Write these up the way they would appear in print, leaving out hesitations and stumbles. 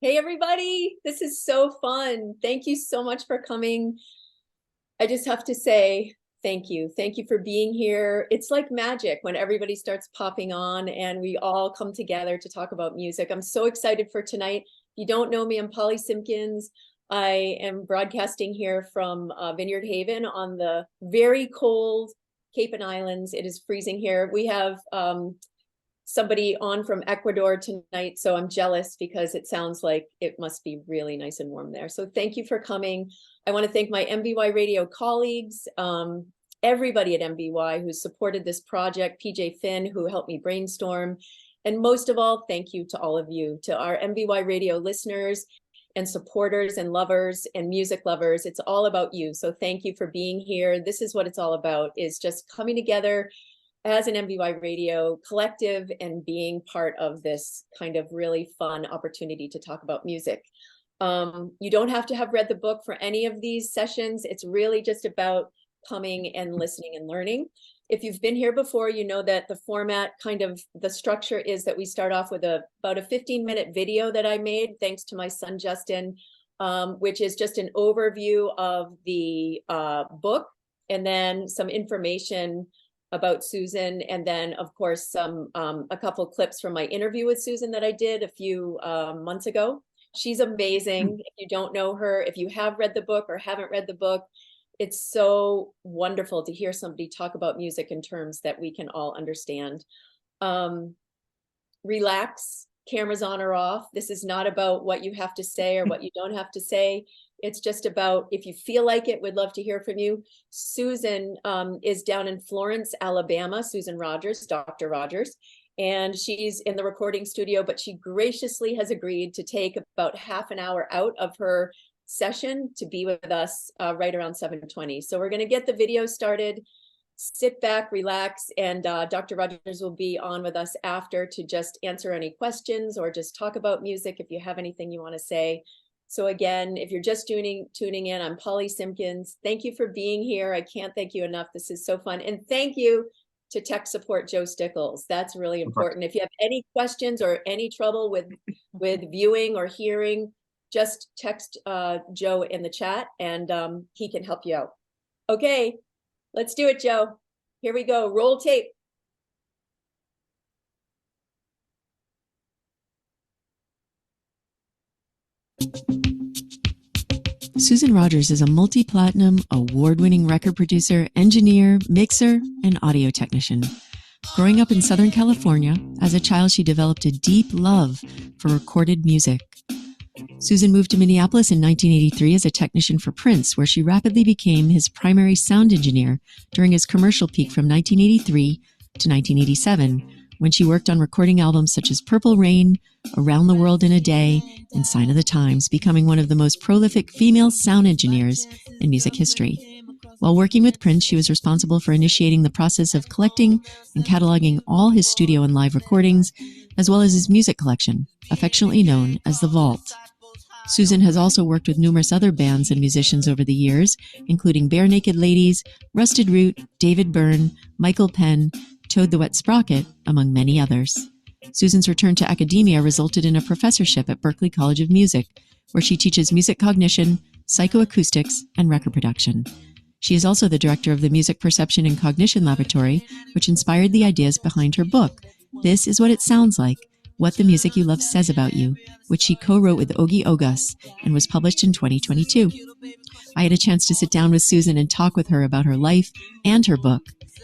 Hey, everybody. This is so fun. Thank you so much for coming. I just have to say thank you. Thank you for being here. It's like magic when everybody starts popping on and we all come together to talk about music. I'm so excited for tonight. If you don't know me, I'm Polly Simpkins. I am broadcasting here from Vineyard Haven on the very cold Cape and Islands. It is freezing here. We have somebody on from Ecuador tonight, so I'm jealous because it sounds like it must be really nice and warm there. So thank you for coming. I want to thank my MVYRadio colleagues, everybody at MVY who supported this project, PJ Finn, who helped me brainstorm. And most of all, thank you to all of you, to our MVYRadio listeners and supporters and lovers and music lovers. It's all about you. So thank you for being here. This is what it's all about, is just coming together as an MVYRadio collective and being part of this kind of really fun opportunity to talk about music. You don't have to have read the book for any of these sessions. It's really just about coming and listening and learning. If you've been here before, you know that the format, kind of the structure is that we start off with about a 15-minute video that I made, thanks to my son, Justin, which is just an overview of the book, and then some information about Susan, and then of course a couple clips from my interview with Susan that I did a few months ago. She's amazing. If you don't know her, if you have read the book or haven't read the book, it's so wonderful to hear somebody talk about music in terms that we can all understand. Relax, cameras on or off. This is not about what you have to say or what you don't have to say. It's just about, if you feel like it, we'd love to hear from you. Susan is down in Florence, Alabama, Susan Rogers, Dr. Rogers, and she's in the recording studio, but she graciously has agreed to take about half an hour out of her session to be with us right around 7:20. So we're going to get the video started. Sit back, relax, and Dr. Rogers will be on with us after to just answer any questions or just talk about music if you have anything you want to say. So again, if you're just tuning in, I'm Polly Simpkins. Thank you for being here. I can't thank you enough. This is so fun. And thank you to tech support Joe Stickles. That's really important. If you have any questions or any trouble with viewing or hearing, just text Joe in the chat and he can help you out. Okay, let's do it, Joe. Here we go. Roll tape. Susan Rogers is a multi-platinum, award-winning record producer, engineer, mixer, and audio technician. Growing up in Southern California, as a child she developed a deep love for recorded music. Susan moved to Minneapolis in 1983 as a technician for Prince, where she rapidly became his primary sound engineer during his commercial peak from 1983 to 1987, when she worked on recording albums such as Purple Rain, Around the World in a Day, and Sign of the Times, becoming one of the most prolific female sound engineers in music history. While working with Prince, she was responsible for initiating the process of collecting and cataloging all his studio and live recordings, as well as his music collection, affectionately known as the Vault. Susan has also worked with numerous other bands and musicians over the years, including Bare Naked Ladies, Rusted Root, David Byrne, Michael Penn, Toad the Wet Sprocket, among many others. Susan's return to academia resulted in a professorship at Berklee College of Music, where she teaches music cognition, psychoacoustics, and record production. She is also the director of the Music Perception and Cognition Laboratory, which inspired the ideas behind her book, This Is What It Sounds Like, What the Music You Love Says About You, which she co-wrote with Ogie Ogas and was published in 2022. I had a chance to sit down with Susan and talk with her about her life and her book.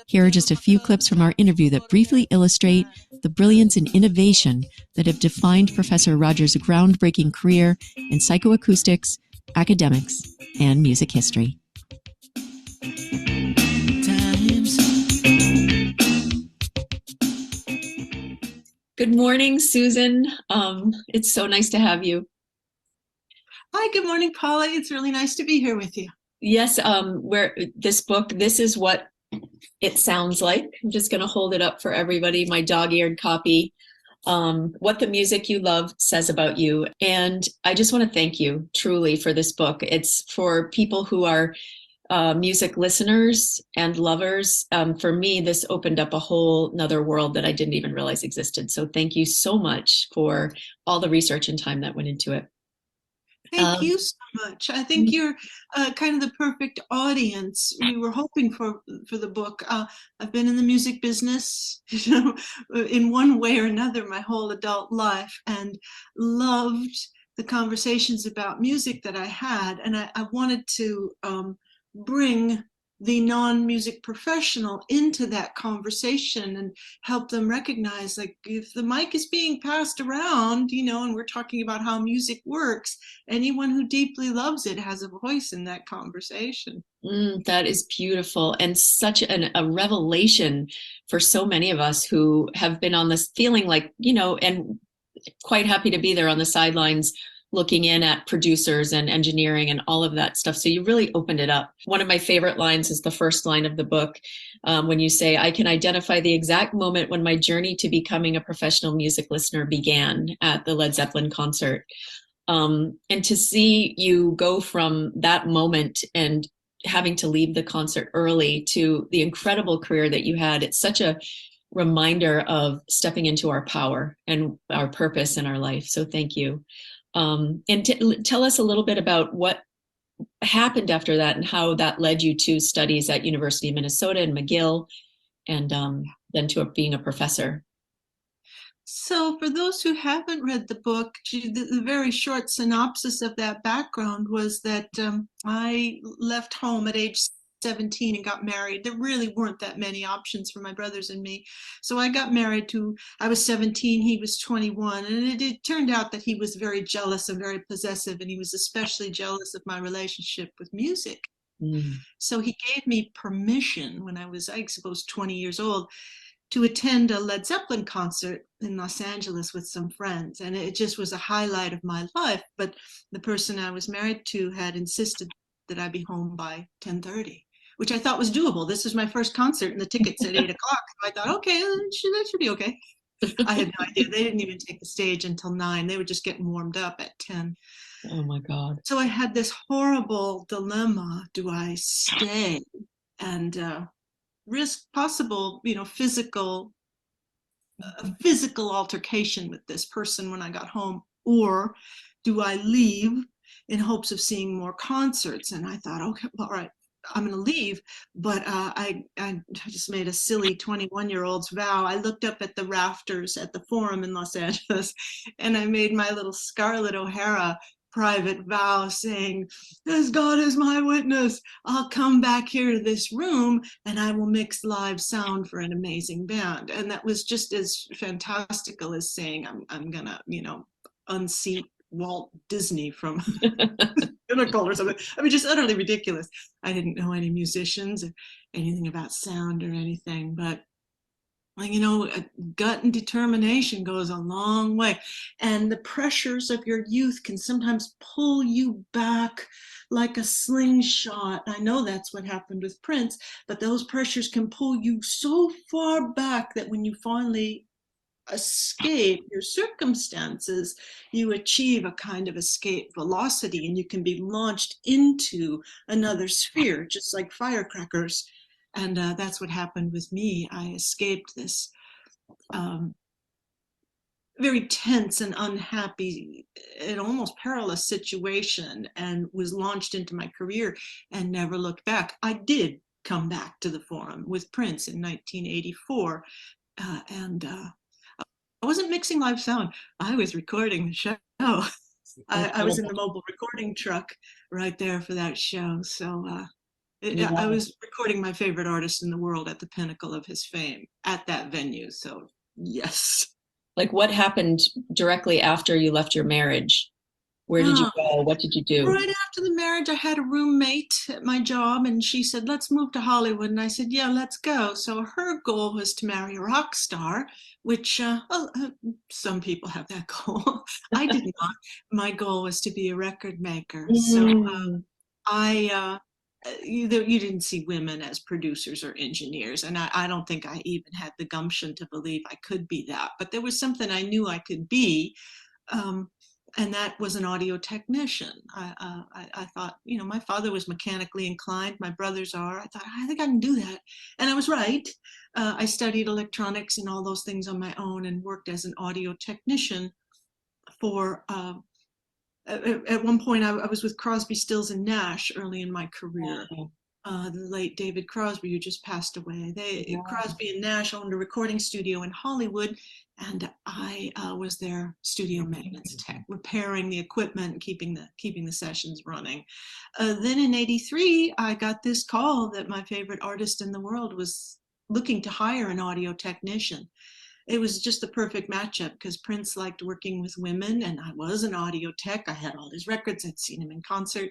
Here are just a few clips from our interview that briefly illustrate the brilliance and innovation that have defined Professor Rogers' groundbreaking career in psychoacoustics, academics, and music history. Good morning, Susan. It's so nice to have you. Hi, good morning, Polly. It's really nice to be here with you. Yes, this book, This Is What It Sounds Like. I'm just going to hold it up for everybody, my dog-eared copy. What the Music You Love Says About You. And I just want to thank you truly for this book. It's for people who are music listeners and lovers. For me, this opened up a whole nother world that I didn't even realize existed. So thank you so much for all the research and time that went into it. Thank you so much. I think you're kind of the perfect audience we were hoping for the book. I've been in the music business, in one way or another my whole adult life, and loved the conversations about music that I had. And I wanted to bring the non-music professional into that conversation and help them recognize, like, if the mic is being passed around, and we're talking about how music works, anyone who deeply loves it has a voice in that conversation. That is beautiful, and such a revelation for so many of us who have been on this feeling like, and quite happy to be there on the sidelines looking in at producers and engineering and all of that stuff. So you really opened it up. One of my favorite lines is the first line of the book, when you say, "I can identify the exact moment when my journey to becoming a professional music listener began at the Led Zeppelin concert." And to see you go from that moment and having to leave the concert early to the incredible career that you had, it's such a reminder of stepping into our power and our purpose in our life. So thank you. And tell us a little bit about what happened after that and how that led you to studies at University of Minnesota and McGill, and then to being a professor. So for those who haven't read the book, the very short synopsis of that background was that I left home at age 17 and got married. There really weren't that many options for my brothers and me. So I got married I was 17, he was 21. And it turned out that he was very jealous and very possessive. And he was especially jealous of my relationship with music. So he gave me permission when I was, I suppose, 20 years old to attend a Led Zeppelin concert in Los Angeles with some friends. And it just was a highlight of my life. But the person I was married to had insisted that I be home by 10:30, which I thought was doable. This was my first concert and the tickets at 8 o'clock. So I thought, okay, that should be okay. I had no idea. They didn't even take the stage until 9. They were just getting warmed up at 10. Oh my God. So I had this horrible dilemma. Do I stay and risk possible, physical altercation with this person when I got home, or do I leave in hopes of seeing more concerts? And I thought, okay, well, all right, I'm going to leave. But I just made a silly 21-year-old's vow. I looked up at the rafters at the Forum in Los Angeles, and I made my little Scarlett O'Hara private vow saying, as God is my witness, I'll come back here to this room and I will mix live sound for an amazing band. And that was just as fantastical as saying, I'm gonna, unseat Walt Disney from Pinnacle or something. I mean, just utterly ridiculous. I didn't know any musicians or anything about sound or anything, but gut and determination goes a long way. And the pressures of your youth can sometimes pull you back like a slingshot. I know that's what happened with Prince, but those pressures can pull you so far back that when you finally escape your circumstances, you achieve a kind of escape velocity and you can be launched into another sphere, just like firecrackers. And that's what happened with me. I escaped this very tense and unhappy and almost perilous situation and was launched into my career and never looked back. I did come back to the Forum with Prince in 1984. And I wasn't mixing live sound. I was recording the show. I was in the mobile recording truck right there for that show. So I was recording my favorite artist in the world at the pinnacle of his fame at that venue. So yes. Like, what happened directly after you left your marriage? Where did you go? What did you do? Right after the marriage, I had a roommate at my job, and she said, let's move to Hollywood. And I said, yeah, let's go. So her goal was to marry a rock star, which some people have that goal. I did not. My goal was to be a record maker. So you didn't see women as producers or engineers. And I don't think I even had the gumption to believe I could be that. But there was something I knew I could be. And that was an audio technician. I thought, my father was mechanically inclined. My brothers are. I thought, I think I can do that. And I was right. I studied electronics and all those things on my own and worked as an audio technician for at one point I was with Crosby, Stills and Nash early in my career. Wow. The late David Crosby, who just passed away. Wow. Crosby and Nash owned a recording studio in Hollywood, and I was their studio maintenance tech, repairing the equipment and keeping the sessions running. Then in '83, I got this call that my favorite artist in the world was looking to hire an audio technician. It was just the perfect matchup because Prince liked working with women, and I was an audio tech. I had all his records. I'd seen him in concert.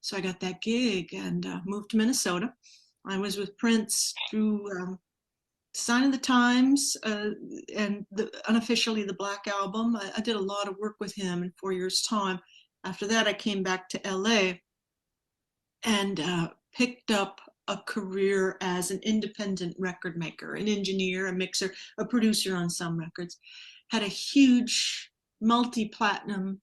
So I got that gig and moved to Minnesota. I was with Prince through Sign of the Times and unofficially the Black Album. I did a lot of work with him in 4 years' time. After that, I came back to LA and picked up a career as an independent record maker, an engineer, a mixer, a producer on some records. Had a huge multi-platinum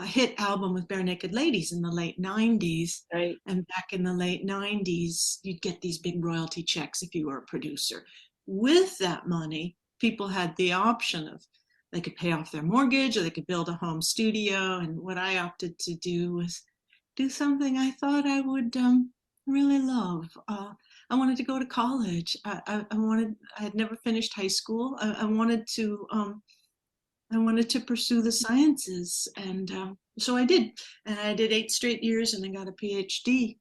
hit album with Bare Naked Ladies in the late 90s. Right. And back in the late 90s, you'd get these big royalty checks if you were a producer. With that money, people had the option of they could pay off their mortgage or they could build a home studio. And what I opted to do was do something I thought I would really love. I wanted to go to college. I had never finished high school. I wanted to pursue the sciences, and so I did. And I did 8 straight years, and I got a PhD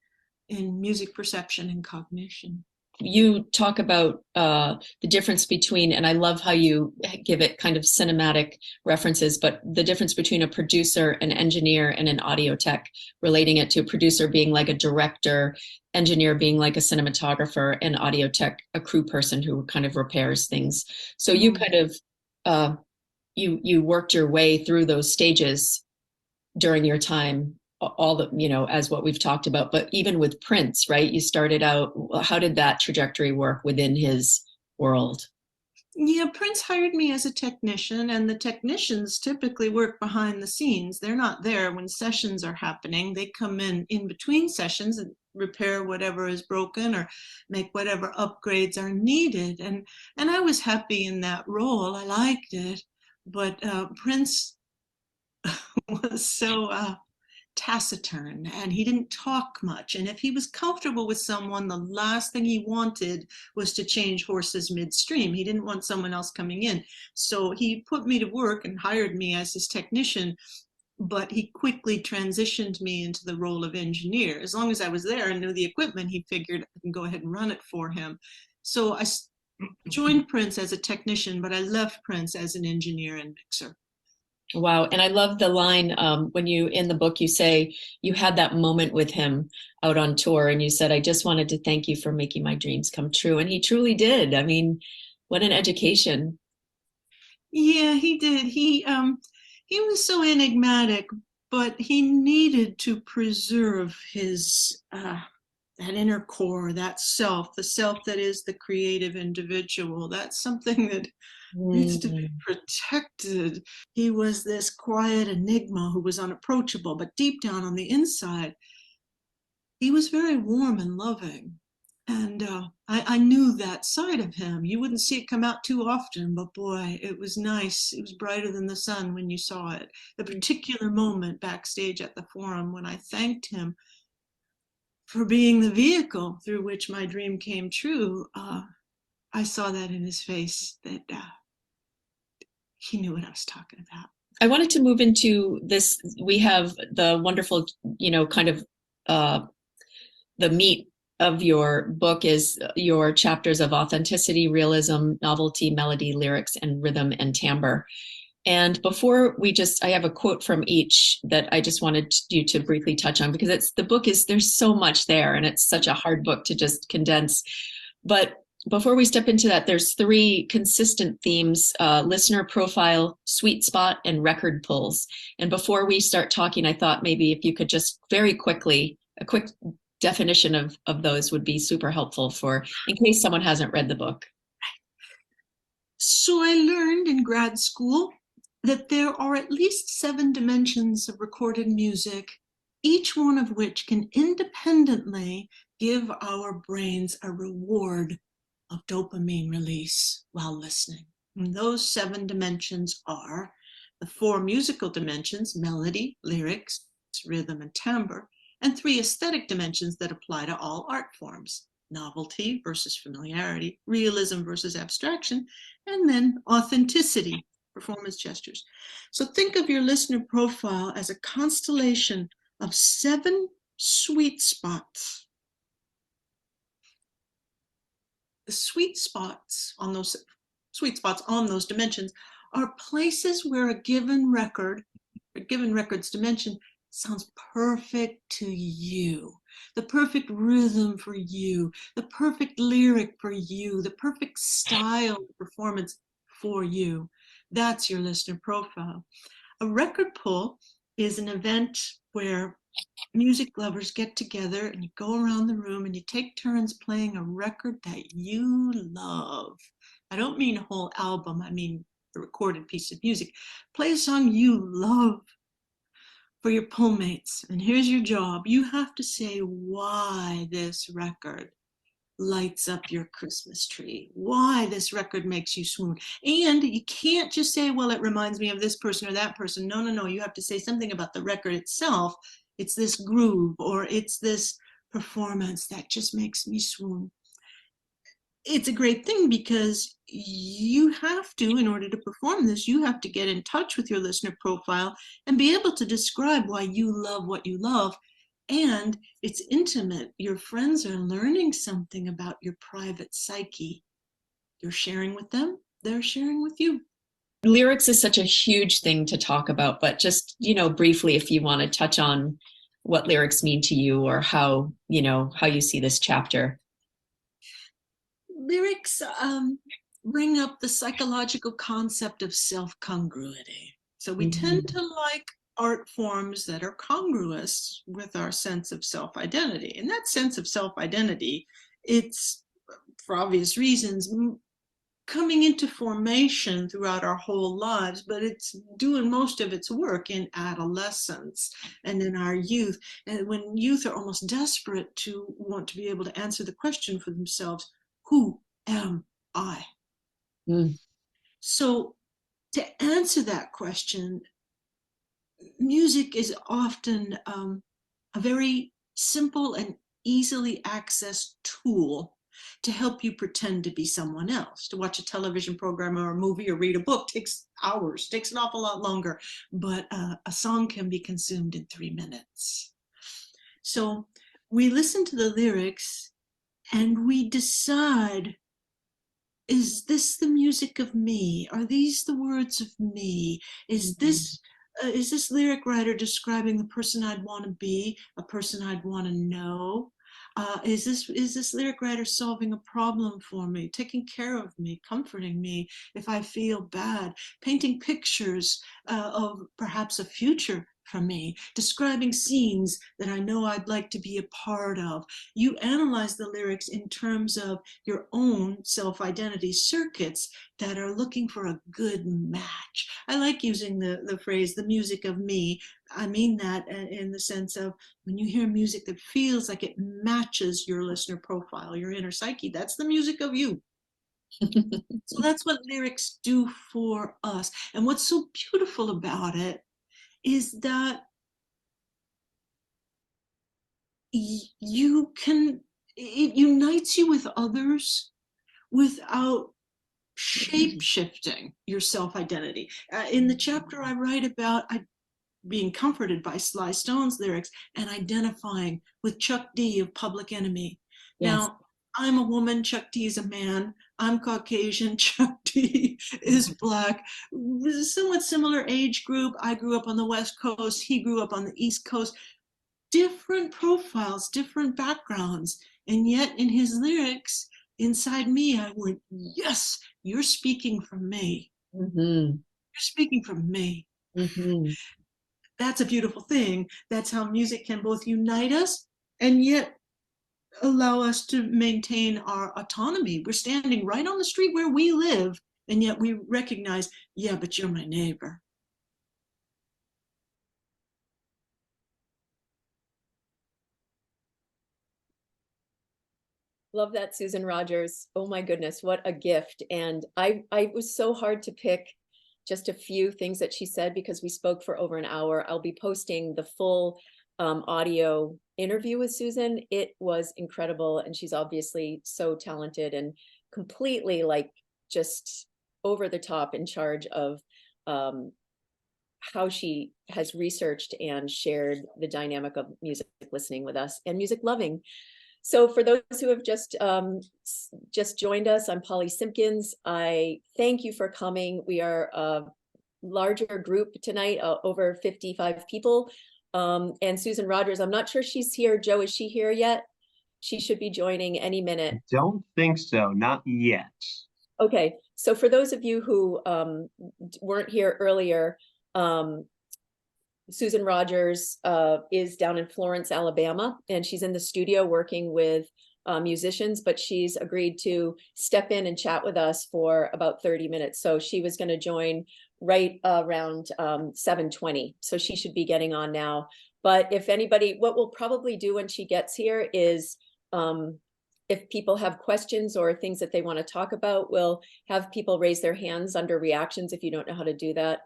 in music perception and cognition. You talk about the difference between, and I love how you give it kind of cinematic references, but the difference between a producer, an engineer, and an audio tech, relating it to a producer being like a director, engineer being like a cinematographer, and audio tech, a crew person who kind of repairs things. So you kind of, you worked your way through those stages during your time, all the, as what we've talked about, but even with Prince, right? You started out, how did that trajectory work within his world? Yeah, Prince hired me as a technician, and the technicians typically work behind the scenes. They're not there when sessions are happening. They come in between sessions and repair whatever is broken or make whatever upgrades are needed. And I was happy in that role. I liked it. But Prince was so taciturn, and he didn't talk much. And if he was comfortable with someone, the last thing he wanted was to change horses midstream. He didn't want someone else coming in. So he put me to work and hired me as his technician, but he quickly transitioned me into the role of engineer. As long as I was there and knew the equipment, he figured I can go ahead and run it for him. So I joined Prince as a technician, but I left Prince as an engineer and mixer. Wow. And I love the line when you, in the book, you say you had that moment with him out on tour and you said, I just wanted to thank you for making my dreams come true. And he truly did. I mean, what an education. Yeah, he did. He was so enigmatic, but he needed to preserve his that inner core, that self, the self that is the creative individual. That's something that needs to be protected. He was this quiet enigma who was unapproachable, but deep down on the inside, he was very warm and loving. And I knew that side of him. You wouldn't see it come out too often, but boy, it was nice. It was brighter than the sun when you saw it. The particular moment backstage at the Forum when I thanked him for being the vehicle through which my dream came true, I saw that in his face, that he knew what I was talking about. I wanted to move into this. We have the wonderful, kind of the meat of your book is your chapters of authenticity, realism, novelty, melody, lyrics, and rhythm and timbre. And before I have a quote from each that I just wanted you to briefly touch on, because there's so much there and it's such a hard book to just condense. But before we step into that, there's 3 consistent themes: listener profile, sweet spot, and record pulls. And before we start talking, I thought maybe if you could just very quickly, a quick definition of those would be super helpful in case someone hasn't read the book. So I learned in grad school that there are at least 7 dimensions of recorded music, each one of which can independently give our brains a reward of dopamine release while listening. And those 7 dimensions are the 4 musical dimensions, melody, lyrics, rhythm, and timbre, and 3 aesthetic dimensions that apply to all art forms, novelty versus familiarity, realism versus abstraction, and then authenticity, performance gestures. So think of your listener profile as a constellation of 7 sweet spots. The sweet spots on those dimensions are places where a given record's dimension sounds perfect to you. The perfect rhythm for you, the perfect lyric for you, the perfect style of performance for you. That's your listener profile. A record pull is an event where music lovers get together and you go around the room and you take turns playing a record that you love. I don't mean a whole album, I mean a recorded piece of music. Play a song you love for your pull mates. And here's your job. You have to say why this record lights up your Christmas tree, why this record makes you swoon. And you can't just say, well, it reminds me of this person or that person. No, no, no. You have to say something about the record itself. It's this groove or it's this performance that just makes me swoon. It's a great thing because you have to, in order to perform this, you have to get in touch with your listener profile and be able to describe why you love what you love. And it's intimate. Your friends are learning something about your private psyche. You're sharing with them, they're sharing with you. Lyrics is such a huge thing to talk about, but just, briefly, if you want to touch on what lyrics mean to you or how you see this chapter. Lyrics bring up the psychological concept of self-congruity. So we tend to like art forms that are congruous with our sense of self-identity. And that sense of self-identity, it's, for obvious reasons, coming into formation throughout our whole lives, but it's doing most of its work in adolescence and in our youth. And when youth are almost desperate to want to be able to answer the question for themselves, who am I? So to answer that question, music is often a very simple and easily accessed tool to help you pretend to be someone else. To watch a television program or a movie or read a book takes hours, takes an awful lot longer, but a song can be consumed in 3 minutes. So we listen to the lyrics and we decide, is this the music of me? Are these the words of me? Is this lyric writer describing the person I'd want to be, a person I'd want to know? Is this lyric writer solving a problem for me, taking care of me, comforting me if I feel bad, painting pictures of perhaps a future for me, describing scenes that I know I'd like to be a part of? You analyze the lyrics in terms of your own self-identity circuits that are looking for a good match. I like using the phrase, the music of me. I mean that in the sense of when you hear music that feels like it matches your listener profile, your inner psyche, that's the music of you. So that's what lyrics do for us. And what's so beautiful about it is that it unites you with others without shape-shifting your self-identity. In the chapter I write about being comforted by Sly Stone's lyrics and identifying with Chuck D of Public Enemy. Yes. Now, I'm a woman, Chuck D is a man. I'm Caucasian, Chuck D is Black. Somewhat similar age group. I grew up on the West Coast. He grew up on the East Coast. Different profiles, different backgrounds. And yet in his lyrics, inside me, I went, yes, you're speaking for me. You're speaking for me. That's a beautiful thing. That's how music can both unite us and yet allow us to maintain our autonomy. We're standing right on the street where we live, and yet we recognize, yeah, but you're my neighbor. Love that, Susan Rogers. Oh my goodness, what a gift. And I was so hard to pick just a few things that she said because we spoke for over an hour. I'll be posting the full audio interview with Susan. It was incredible, and she's obviously so talented and completely like just over the top in charge of how she has researched and shared the dynamic of music listening with us and music loving. So for those who have just joined us, I'm Polly Simpkins. I thank you for coming. We are a larger group tonight, over 55 people. And Susan Rogers, I'm not sure she's here. Joe, is she here yet? She should be joining any minute. I don't think so, not yet. Okay, so for those of you who weren't here earlier, Susan Rogers is down in Florence, Alabama, and she's in the studio working with musicians, but she's agreed to step in and chat with us for about 30 minutes. So she was going to join right around 7:20. So she should be getting on now. But if anybody, what we'll probably do when she gets here is if people have questions or things that they want to talk about, we'll have people raise their hands under reactions if you don't know how to do that.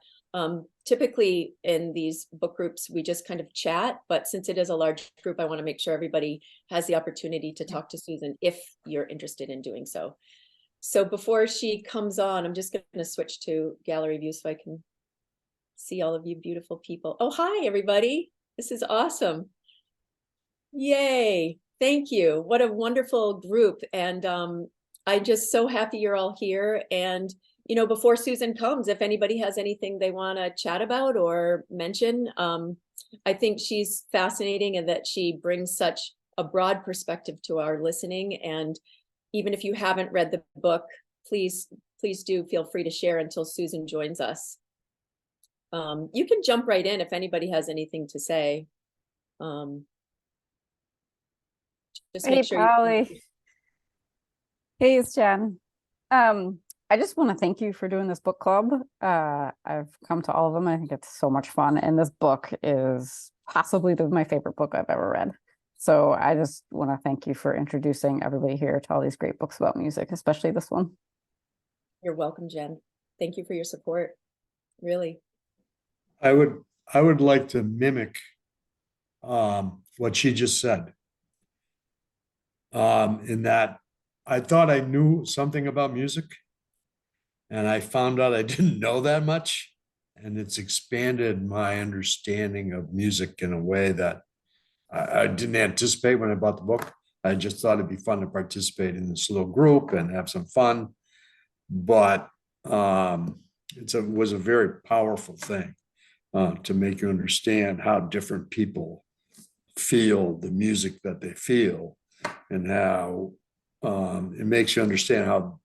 Typically in these book groups, we just kind of chat, but since it is a large group, I want to make sure everybody has the opportunity to talk to Susan if you're interested in doing so. So before she comes on, I'm just going to switch to gallery view so I can see all of you beautiful people. Oh, hi, everybody. This is awesome. Yay. Thank you. What a wonderful group. And I'm just so happy you're all here. And you know, before Susan comes, if anybody has anything they want to chat about or mention, I think she's fascinating and that she brings such a broad perspective to our listening. And even if you haven't read the book, please do feel free to share until Susan joins us. You can jump right in if anybody has anything to say. Just Hey, make sure Polly. Hey, it's Jen. I just want to thank you for doing this book club. I've come to all of them. I think it's so much fun. And this book is possibly my favorite book I've ever read. So I just want to thank you for introducing everybody here to all these great books about music, especially this one. You're welcome, Jen. Thank you for your support. Really. I would like to mimic what she just said. In that I thought I knew something about music, and I found out I didn't know that much, and it's expanded my understanding of music in a way that I didn't anticipate when I bought the book. I just thought it'd be fun to participate in this little group and have some fun, but it was a very powerful thing to make you understand how different people feel the music that they feel, and how it makes you understand how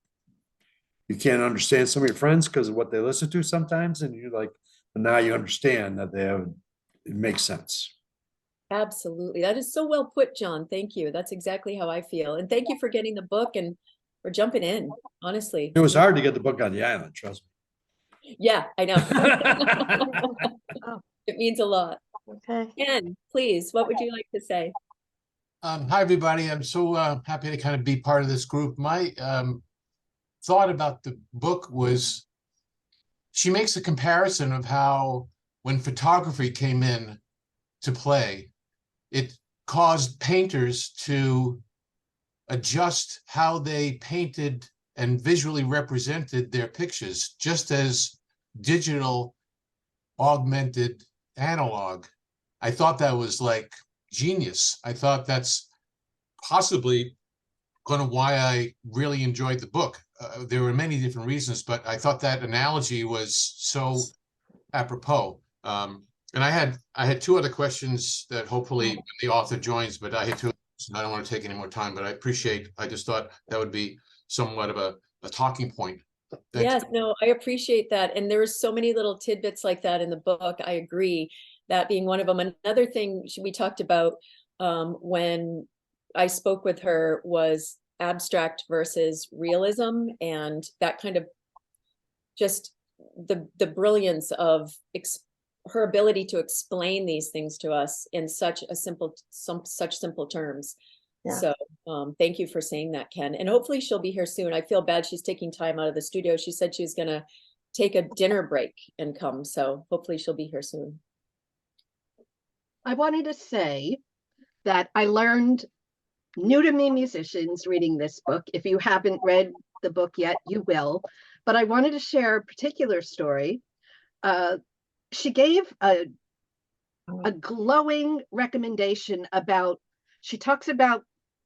you can't understand some of your friends because of what they listen to sometimes. And you're like, and now you understand that it makes sense. Absolutely. That is so well put, John. Thank you. That's exactly how I feel. And thank you for getting the book and for jumping in, honestly. It was hard to get the book on the island, trust me. Yeah, I know. It means a lot. Okay. Ken, please, what would you like to say? Hi, everybody. I'm so happy to kind of be part of this group. My thought about the book was she makes a comparison of how when photography came in to play, it caused painters to adjust how they painted and visually represented their pictures, just as digital augmented analog. I thought that was like genius. I thought that's possibly kind of why I really enjoyed the book. There were many different reasons, but I thought that analogy was so apropos. And I had two other questions that hopefully when the author joins, but I had two. I don't want to take any more time, but I just thought that would be somewhat of a talking point. Thanks. Yes, no, I appreciate that. And there were so many little tidbits like that in the book. I agree, that being one of them. Another thing we talked about when I spoke with her was abstract versus realism, and that kind of just the brilliance of her ability to explain these things to us in such simple terms. Yeah. So thank you for saying that, Ken. And hopefully she'll be here soon. I feel bad she's taking time out of the studio. She said she was going to take a dinner break and come. So hopefully she'll be here soon. I wanted to say that I learned new to me musicians reading this book. If you haven't read the book yet, you will. But I wanted to share a particular story. She gave a glowing recommendation about, she talks about,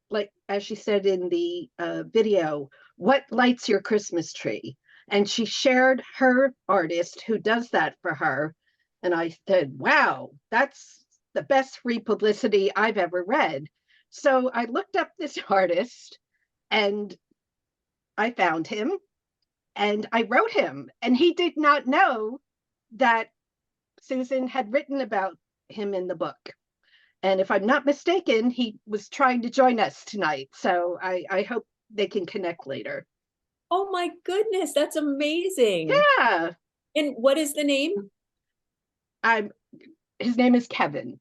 like, as she said in the video, what lights your Christmas tree? And she shared her artist who does that for her. And I said, wow, that's the best free publicity I've ever read. So I looked up this artist and I found him and I wrote him, and he did not know that Susan had written about him in the book. And if I'm not mistaken, he was trying to join us tonight. So I hope they can connect later. Oh my goodness, that's amazing. Yeah. And what is the name? His name is Kevin.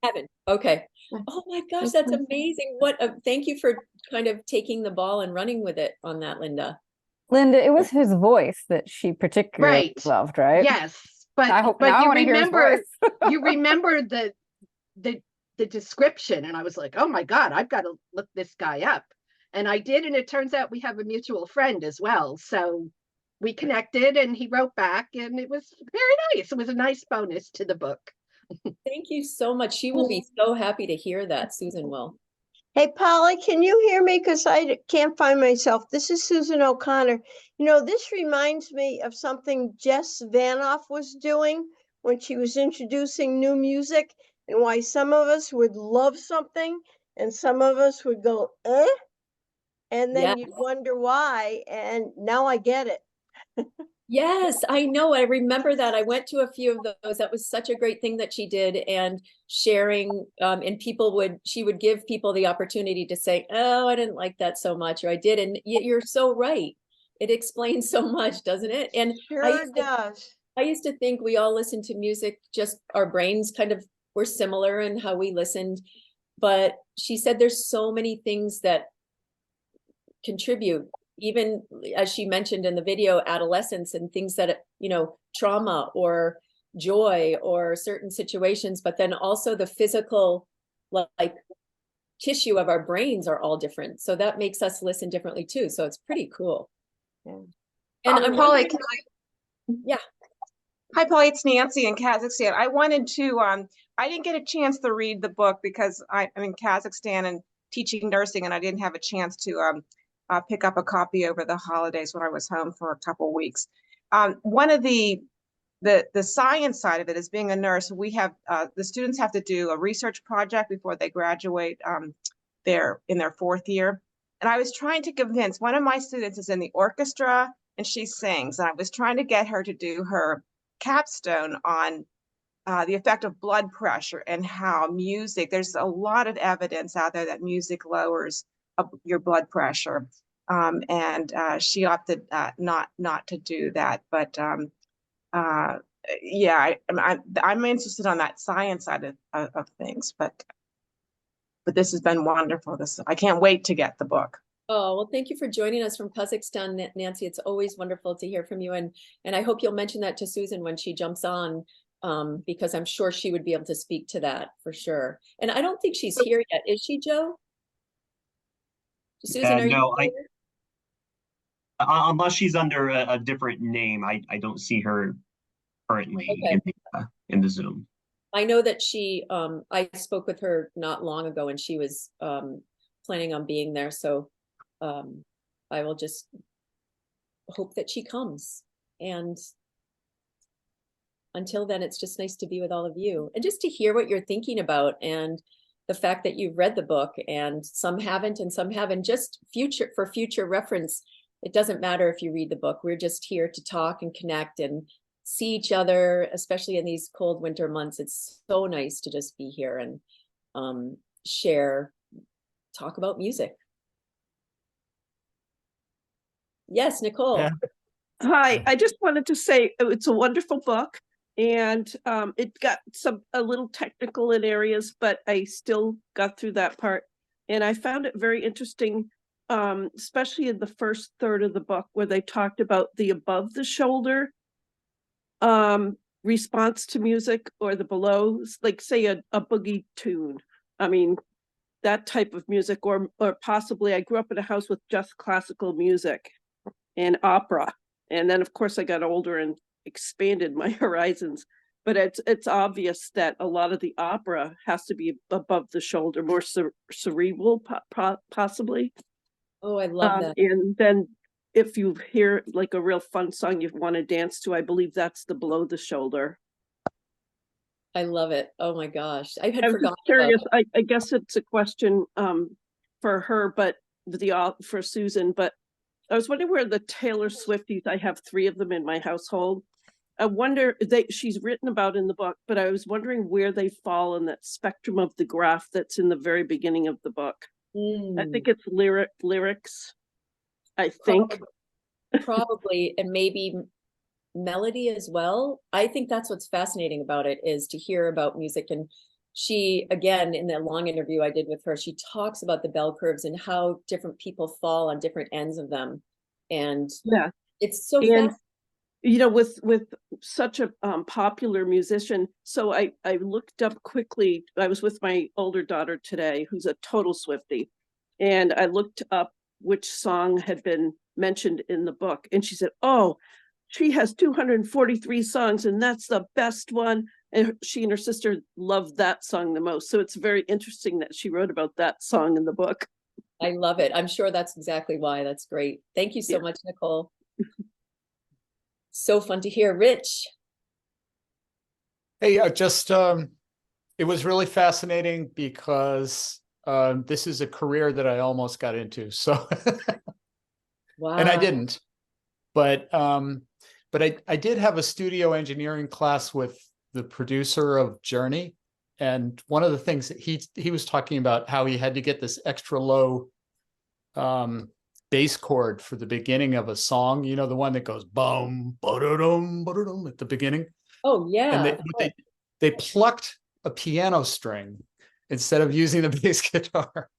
Kevin. Okay. Oh my gosh, that's amazing. Thank you for kind of taking the ball and running with it on that, Linda. Linda, it was his voice that she particularly loved, right? Yes. But I hope but now you I want to hear his remember voice. you remember the description, and I was like, oh my God, I've got to look this guy up. And I did, and it turns out we have a mutual friend as well. So we connected and he wrote back, and it was very nice. It was a nice bonus to the book. Thank you so much. She will be so happy to hear that. Susan will. Hey, Polly, can you hear me? Because I can't find myself. This is Susan O'Connor. You know, this reminds me of something Jess Vanoff was doing when she was introducing new music, and why some of us would love something and some of us would go, eh? And then you'd wonder why. And now I get it. Yes, I know. I remember that. I went to a few of those. That was such a great thing that she did, and sharing, and she would give people the opportunity to say, oh, I didn't like that so much, or I did. And you're so right. It explains so much, doesn't it? And Sure does. I used to think we all listened to music, just our brains kind of were similar in how we listened. But she said there's so many things that contribute, even as she mentioned in the video, adolescence and things that, trauma or joy or certain situations, but then also the physical, like, tissue of our brains are all different. So that makes us listen differently too. So it's pretty cool. Yeah. And I'm Polly, yeah. Hi, Polly, it's Nancy in Kazakhstan. I wanted to, I didn't get a chance to read the book because I'm in Kazakhstan and teaching nursing, and I didn't have a chance to pick up a copy over the holidays when I was home for a couple of weeks. One of the science side of it is being a nurse. We have, the students have to do a research project before they graduate in their fourth year. And I was trying to convince, one of my students is in the orchestra and she sings. And I was trying to get her to do her capstone on the effect of blood pressure and how music, there's a lot of evidence out there that music lowers your blood pressure. And she opted not to do that. But yeah, I'm interested on that science side of things, but this has been wonderful. I can't wait to get the book. Oh, well, thank you for joining us from Kazakhstan, Nancy. It's always wonderful to hear from you. And I hope you'll mention that to Susan when she jumps on, because I'm sure she would be able to speak to that for sure. And I don't think she's here yet. Is she, Joe? Susan, are no, you here? Unless she's under a different name, I don't see her currently in the Zoom. I know that she, I spoke with her not long ago and she was planning on being there. So I will just hope that she comes. And until then, it's just nice to be with all of you and just to hear what you're thinking about, and the fact that you've read the book, and some haven't and some haven't. Just for future reference, it doesn't matter if you read the book. We're just here to talk and connect and see each other, especially in these cold winter months. It's so nice to just be here and talk about music. Yes, Nicole. Yeah. Hi, I just wanted to say it's a wonderful book, and it got a little technical in areas, but I still got through that part. And I found it very interesting, especially in the first third of the book, where they talked about the above the shoulder response to music or the below, like say a boogie tune. I mean, that type of music, or possibly I grew up in a house with just classical music and opera. And then of course I got older and expanded my horizons. But it's obvious that a lot of the opera has to be above the shoulder, more cerebral, possibly. Oh, I love that. And then if you hear like a real fun song you want to dance to, I believe that's the below the shoulder. I love it. Oh my gosh. I had I was forgotten just curious. about I guess it's a question for her, but for Susan, but I was wondering where the Taylor Swifties, I have 3 of them in my household. I wonder, she's written about in the book, but I was wondering where they fall in that spectrum of the graph that's in the very beginning of the book. I think it's lyrics, I think. Probably, and maybe melody as well. I think that's what's fascinating about it, is to hear about music. And she, again, in the long interview I did with her, she talks about the bell curves and how different people fall on different ends of them. And yeah, it's so fascinating. You know, with such a popular musician, so I looked up quickly. I was with my older daughter today, who's a total Swiftie, and I looked up which song had been mentioned in the book, and she said, "Oh, she has 243 songs, and that's the best one." And she and her sister loved that song the most. So it's very interesting that she wrote about that song in the book. I love it. I'm sure that's exactly why. That's great. Thank you so much, Nicole. So fun to hear. Rich. Hey, it was really fascinating because this is a career that I almost got into. So, wow. And I didn't, but I did have a studio engineering class with the producer of Journey. And one of the things that he was talking about how he had to get this extra low bass chord for the beginning of a song, you know, the one that goes boom, ba-da-dum, ba-da-dum at the beginning. Oh yeah. And they plucked a piano string instead of using the bass guitar.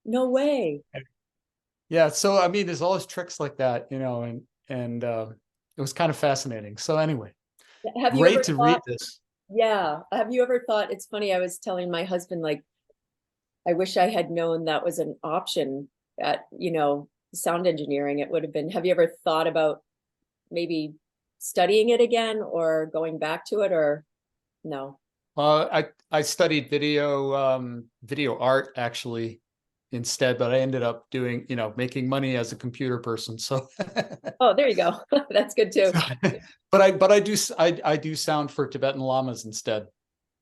No way. Yeah, so I mean, there's all those tricks like that, you know, and it was kind of fascinating. So anyway, great to read this. Yeah. Have you ever thought, it's funny, I was telling my husband, like, I wish I had known that was an option at, you know, sound engineering. It would have been, have you ever thought about maybe studying it again or going back to it, or no? I studied video art actually instead, but I ended up doing, you know, making money as a computer person. So oh, there you go. That's good too. But I do sound for Tibetan lamas instead.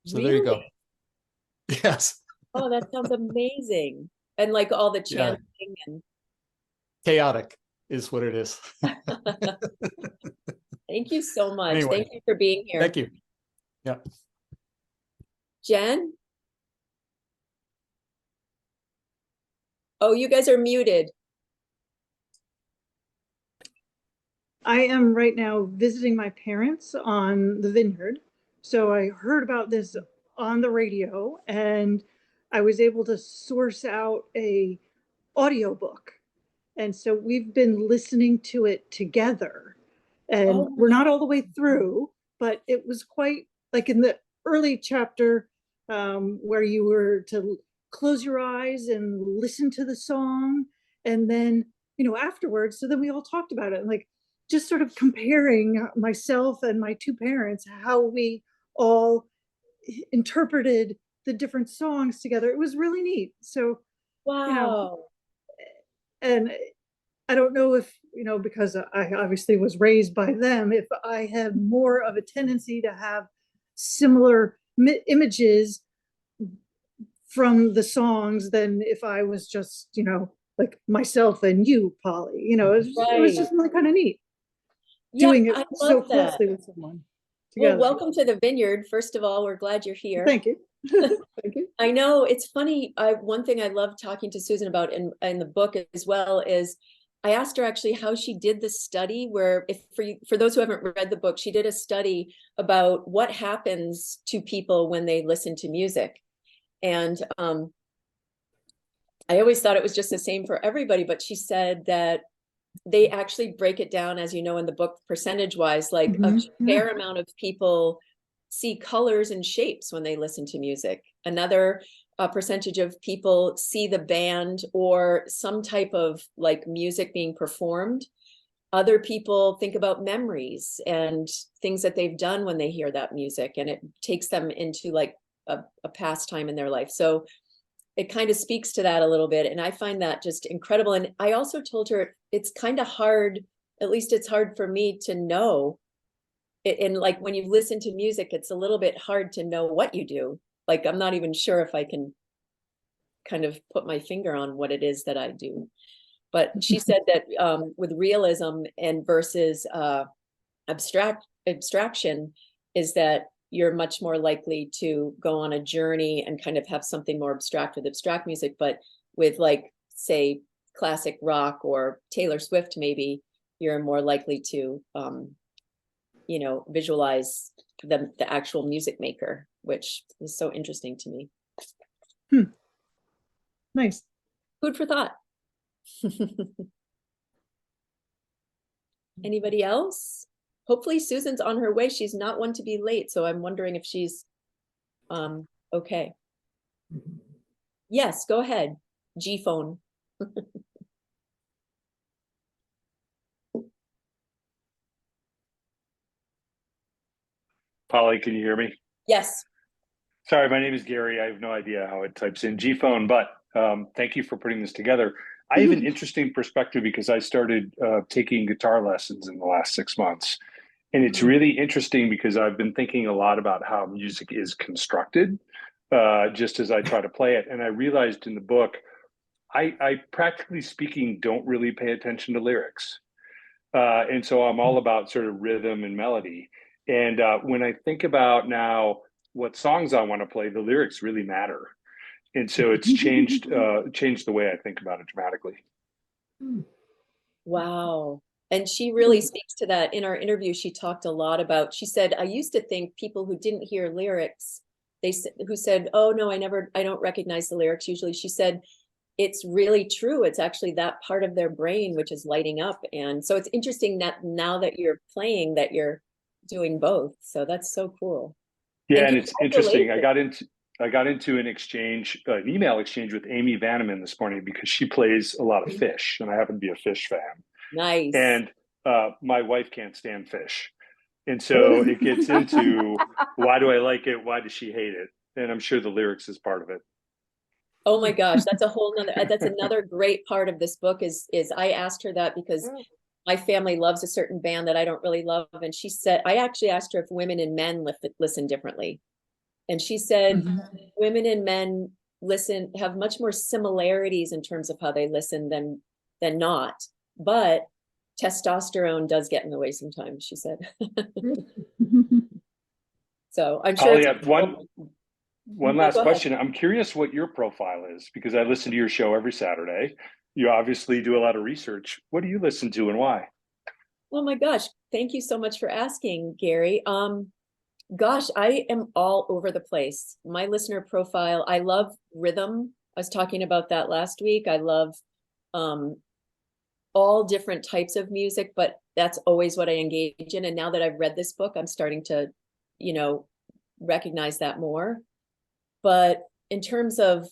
So really? There you go. Yes. Oh, that sounds amazing. And like all the chanting and chaotic is what it is. Thank you so much. Anyway, thank you for being here. Thank you. Yeah. Jen? Oh, you guys are muted. I am right now visiting my parents on the vineyard. So I heard about this on the radio and I was able to source out a audiobook. And so we've been listening to it together. And we're not all the way through, but it was quite like in the early chapter where you were to close your eyes and listen to the song. And then, you know, afterwards, so then we all talked about it and like just sort of comparing myself and my 2 parents, how we all interpreted the different songs together. It was really neat. So, wow. You know, and I don't know if, you know, because I obviously was raised by them, if I have more of a tendency to have similar images from the songs than if I was just, you know, like myself and you, Polly, you know, it was just really kind of neat. Doing it so closely with someone. Well, welcome to the vineyard. First of all, we're glad you're here. Thank you. Thank you. I know it's funny. One thing I love talking to Susan about in the book as well is I asked her actually how she did the study where, if for those who haven't read the book, she did a study about what happens to people when they listen to music. And I always thought it was just the same for everybody, but she said that they actually break it down, as you know, in the book, percentage wise, like a fair amount of people see colors and shapes when they listen to music. Another percentage of people see the band or some type of like music being performed. Other people think about memories and things that they've done when they hear that music, and it takes them into like a past time in their life. So it kind of speaks to that a little bit. And I find that just incredible. And I also told her it's kind of hard, at least it's hard for me to know. And like when you listen to music, it's a little bit hard to know what you do. Like, I'm not even sure if I can kind of put my finger on what it is that I do. But she said that with realism and versus abstraction is that you're much more likely to go on a journey and kind of have something more abstract with abstract music. But with like, say, classic rock or Taylor Swift, maybe you're more likely to, you know, visualize the actual music maker, which is so interesting to me. Nice. Food for thought. Anybody else? Hopefully Susan's on her way. She's not one to be late, so I'm wondering if she's okay. Yes, go ahead. G phone. Polly, can you hear me? Yes. Sorry, my name is Gary. I have no idea how it types in G phone, but thank you for putting this together. I have an interesting perspective because I started taking guitar lessons in the last 6 months. And it's really interesting because I've been thinking a lot about how music is constructed, just as I try to play it. And I realized in the book, I practically speaking, don't really pay attention to lyrics. And so I'm all about sort of rhythm and melody. And when I think about now what songs I want to play, the lyrics really matter. And so it's changed the way I think about it dramatically. Wow. And she really speaks to that. In our interview, she talked a lot about, she said, I used to think people who didn't hear lyrics, who said, oh no, I don't recognize the lyrics usually. She said, it's really true. It's actually that part of their brain which is lighting up. And so it's interesting that now that you're playing, that you're doing both. So that's so cool. Yeah, and it's interesting. I got into an email exchange with Amy Vanneman this morning because she plays a lot of Fish, and I happen to be a Fish fan. Nice. And my wife can't stand Fish. And so it gets into why do I like it? Why does she hate it? And I'm sure the lyrics is part of it. Oh my gosh, that's another great part of this book is I asked her that because my family loves a certain band that I don't really love. And she said, I actually asked her if women and men listen differently. And she said, women and men have much more similarities in terms of how they listen than not. But testosterone does get in the way sometimes, she said. So I'm sure. Polly, one last question. I'm curious what your profile is because I listen to your show every Saturday. You obviously do a lot of research. What do you listen to and why? Oh my gosh. Thank you so much for asking, Gary. Gosh, I am all over the place. My listener profile, I love rhythm. I was talking about that last week. I love all different types of music, but that's always what I engage in. And now that I've read this book, I'm starting to, you know, recognize that more. But in terms of,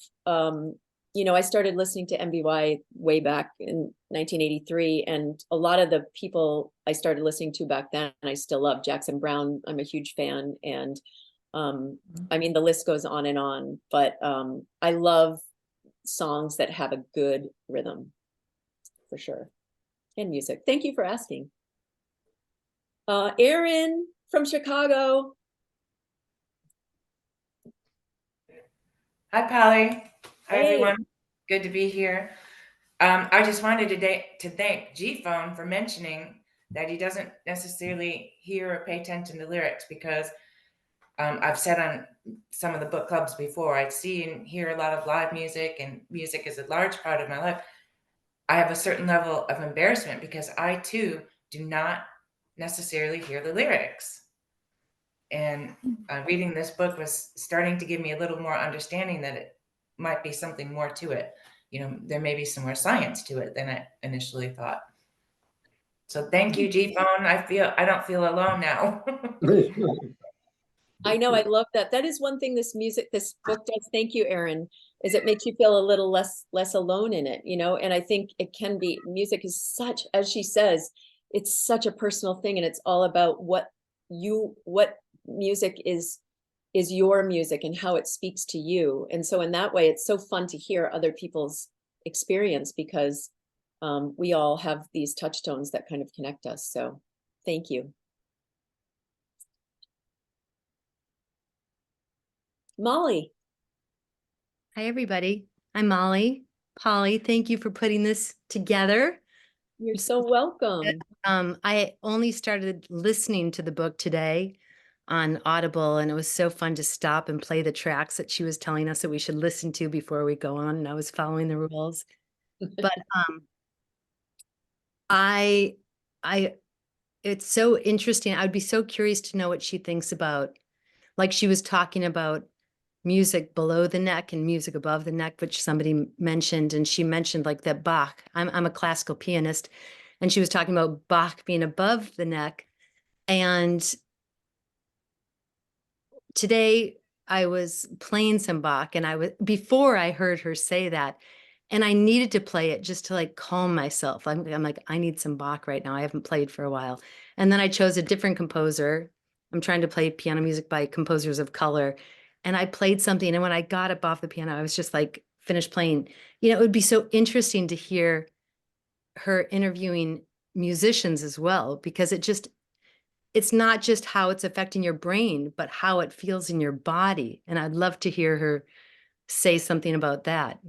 you know, I started listening to MVY way back in 1983. And a lot of the people I started listening to back then, I still love. Jackson Browne, I'm a huge fan. And I mean, the list goes on and on. But I love songs that have a good rhythm, for sure. And music. Thank you for asking. Erin from Chicago. Hi, Polly. Hi, everyone. Good to be here. I just wanted to thank G-Phone for mentioning that he doesn't necessarily hear or pay attention to lyrics because I've said on some of the book clubs before, I see and hear a lot of live music, and music is a large part of my life. I have a certain level of embarrassment because I, too, do not necessarily hear the lyrics. And reading this book was starting to give me a little more understanding that it might be something more to it. You know, there may be some more science to it than I initially thought. So thank you, G Phone. I don't feel alone now. I know, I love that. That is one thing this book does. Thank you, Erin, is it makes you feel a little less alone in it, and I think it can be, music is such, as she says, it's such a personal thing, and it's all about what music is your music and how it speaks to you. And so in that way, it's so fun to hear other people's experience, because we all have these touchstones that kind of connect us. So thank you. Molly. Hi, everybody. I'm Molly. Polly, thank you for putting this together. You're so welcome. I only started listening to the book today on Audible, and it was so fun to stop and play the tracks that she was telling us that we should listen to before we go on, and I was following the rules. But it's so interesting. I'd be so curious to know what she thinks about, like she was talking about music below the neck and music above the neck, which somebody mentioned, and she mentioned like that Bach. I'm a classical pianist, and she was talking about Bach being above the neck. And today I was playing some Bach, and before I heard her say that, and I needed to play it just to like calm myself. I'm like, I need some Bach right now. I haven't played for a while. And then I chose a different composer. I'm trying to play piano music by composers of color. And I played something. And when I got up off the piano, I was just like, finished playing. It would be so interesting to hear her interviewing musicians as well, because it's not just how it's affecting your brain, but how it feels in your body. And I'd love to hear her say something about that,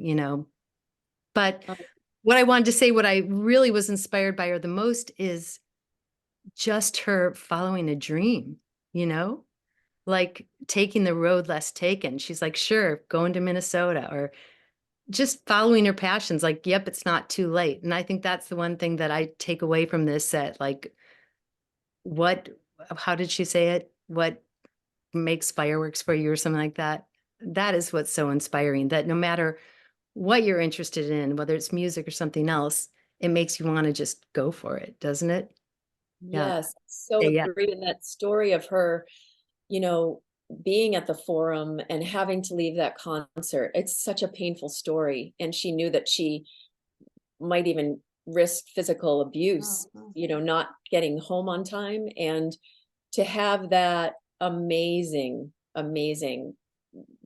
But what I wanted to say, what I really was inspired by her the most is just her following a dream, like taking the road less taken. She's like, sure, going to Minnesota, or just following her passions. Like, yep, it's not too late. And I think that's the one thing that I take away from this set. Like, how did she say it? What makes fireworks for you, or something like that? That is what's so inspiring, that no matter what you're interested in, whether it's music or something else, it makes you want to just go for it, doesn't it? Yes, so agree. In that story of her, being at the Forum and having to leave that concert, it's such a painful story. And she knew that she might even risk physical abuse, not getting home on time. And to have that amazing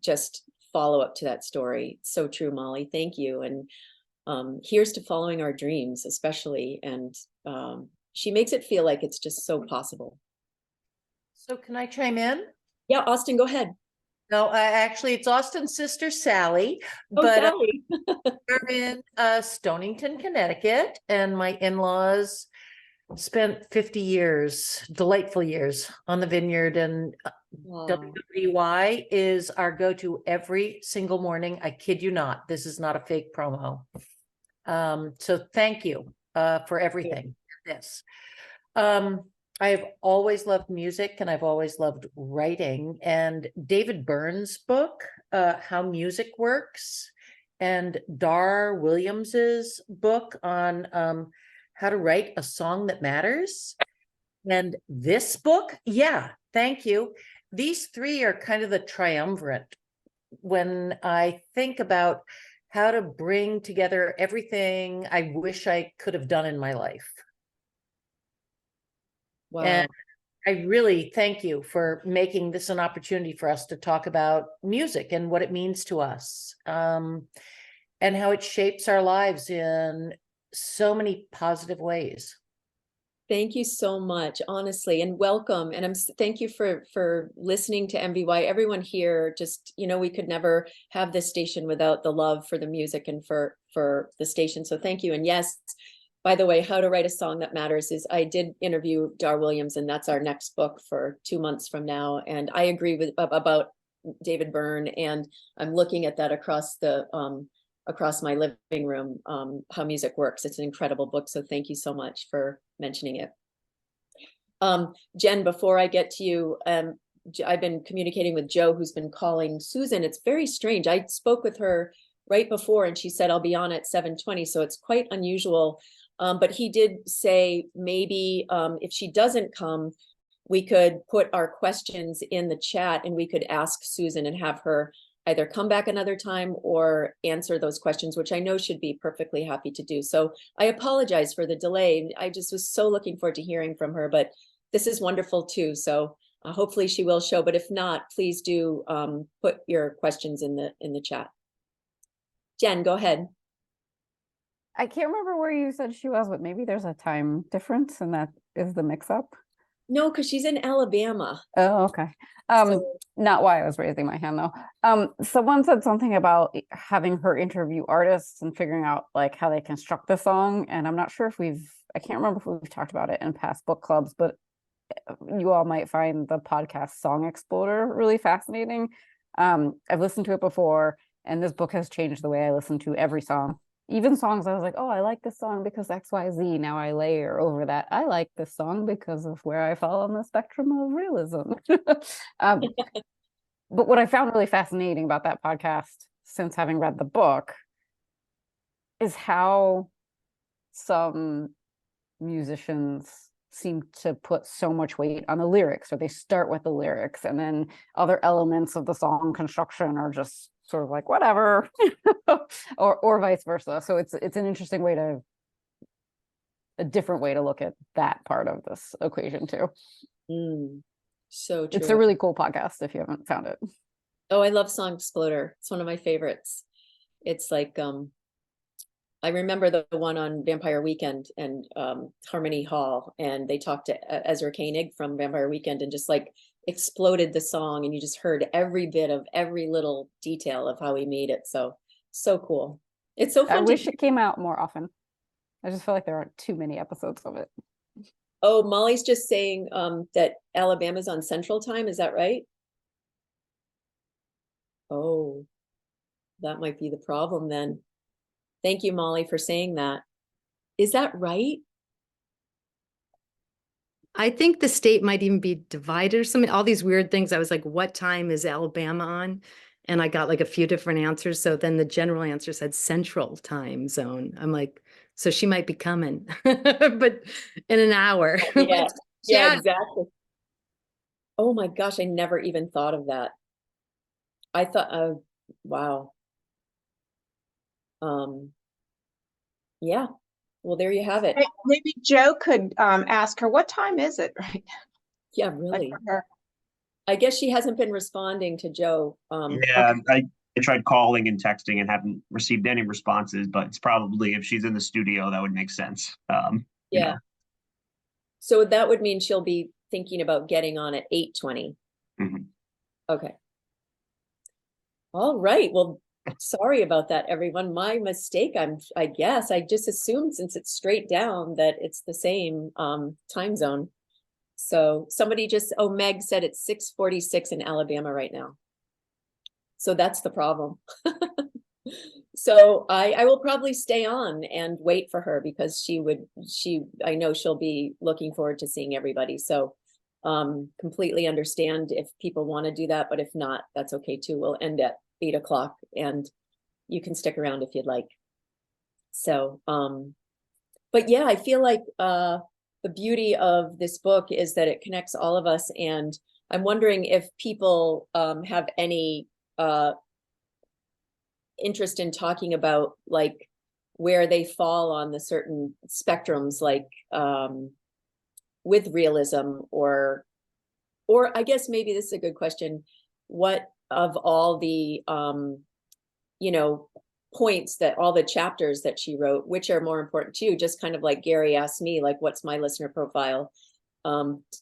just follow up to that story. So true, Molly. Thank you. And here's to following our dreams, especially. And she makes it feel like it's just so possible. So can I chime in? Yeah, Austin, go ahead. No, actually, it's Austin's sister, Sally. But Sally. we're in Stonington, Connecticut, and my in-laws spent 50 years, delightful years, on the vineyard, and WWY is our go-to every single morning. I kid you not. This is not a fake promo. So thank you for everything. Yes. I've always loved music, and I've always loved writing. And David Byrne's book, How Music Works, and Dar Williams's book on how to write a song that matters. And this book, yeah, thank you. These three are kind of the triumvirate when I think about how to bring together everything I wish I could have done in my life. Wow. And I really thank you for making this an opportunity for us to talk about music and what it means to us, and how it shapes our lives in so many positive ways. Thank you so much, honestly, and welcome. And thank you for listening to MVY. Everyone here, just, we could never have this station without the love for the music and for the station. So thank you. And yes, by the way, How to Write a Song That Matters I did interview Dar Williams, and that's our next book for 2 months from now. And I agree about David Byrne, and I'm looking at that across my living room, How Music Works. It's an incredible book. So thank you so much for mentioning it. Jen, before I get to you, I've been communicating with Joe, who's been calling Susan. It's very strange. I spoke with her right before, and she said, I'll be on at 7:20. So it's quite unusual. But he did say maybe if she doesn't come, we could put our questions in the chat and we could ask Susan and have her either come back another time or answer those questions, which I know she'd be perfectly happy to do. So I apologize for the delay. I just was so looking forward to hearing from her, but this is wonderful too. So hopefully she will show, but if not, please do put your questions in the chat. Jen, go ahead. I can't remember where you said she was, but maybe there's a time difference and that is the mix up. No, because she's in Alabama. Oh, okay. Not why I was raising my hand though. Someone said something about having her interview artists and figuring out like how they construct the song. And I'm not sure if I can't remember if we've talked about it in past book clubs, but you all might find the podcast Song Exploder really fascinating. I've listened to it before, and this book has changed the way I listen to every song. Even songs I was like, oh, I like this song because XYZ. Now I layer over that. I like this song because of where I fall on the spectrum of realism. But what I found really fascinating about that podcast, since having read the book, is how some musicians seem to put so much weight on the lyrics, or they start with the lyrics and then other elements of the song construction are just sort of like whatever, or vice versa. So it's an interesting way a different way to look at that part of this equation too. So true. It's a really cool podcast if you haven't found it. Oh, I love Song Exploder. It's one of my favorites. It's like I remember the one on Vampire Weekend and Harmony Hall, and they talked to Ezra Koenig from Vampire Weekend and just like exploded the song, and you just heard every bit of every little detail of how he made it. So cool. It's so fun. I wish it came out more often. I just feel like there aren't too many episodes of it. Oh, Molly's just saying that Alabama's on Central Time. Is that right? Oh, that might be the problem then. Thank you, Molly, for saying that. Is that right? I think the state might even be divided or something. All these weird things. I was like, what time is Alabama on? And I got like a few different answers. So then the general answer said Central Time Zone. I'm like, so she might be coming, but in an hour. Yeah, yeah, exactly. Oh my gosh, I never even thought of that. I thought, wow. Yeah, well, there you have it. Maybe Joe could ask her, what time is it right now? Yeah, really. I guess she hasn't been responding to Joe. Yeah, okay. I tried calling and texting and haven't received any responses, but it's probably, if she's in the studio, that would make sense. Yeah. You know. So that would mean she'll be thinking about getting on at 8:20. Mm-hmm. Okay. All right. Well, sorry about that, everyone. My mistake. I guess I just assumed, since it's straight down, that it's the same time zone. So somebody just, Meg said it's 6:46 in Alabama right now. So that's the problem. So I will probably stay on and wait for her, because I know she'll be looking forward to seeing everybody. So completely understand if people want to do that, but if not, that's okay too. We'll end at 8 o'clock and you can stick around if you'd like. So, but yeah, I feel like the beauty of this book is that it connects all of us. And I'm wondering if people have any interest in talking about like where they fall on the certain spectrums, like with realism, or I guess maybe this is a good question. What of all the points, that all the chapters that she wrote, which are more important to you? Just kind of like Gary asked me, like, what's my listener profile?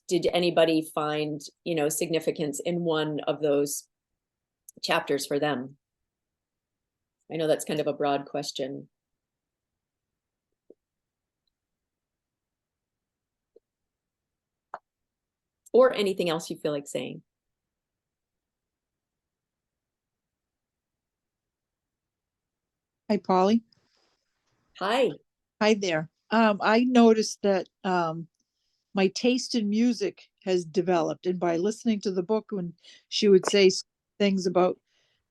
Did anybody find, significance in one of those chapters for them? I know that's kind of a broad question. Or anything else you feel like saying. Hi, Polly. Hi. Hi there. I noticed that my taste in music has developed, and by listening to the book, when she would say things about,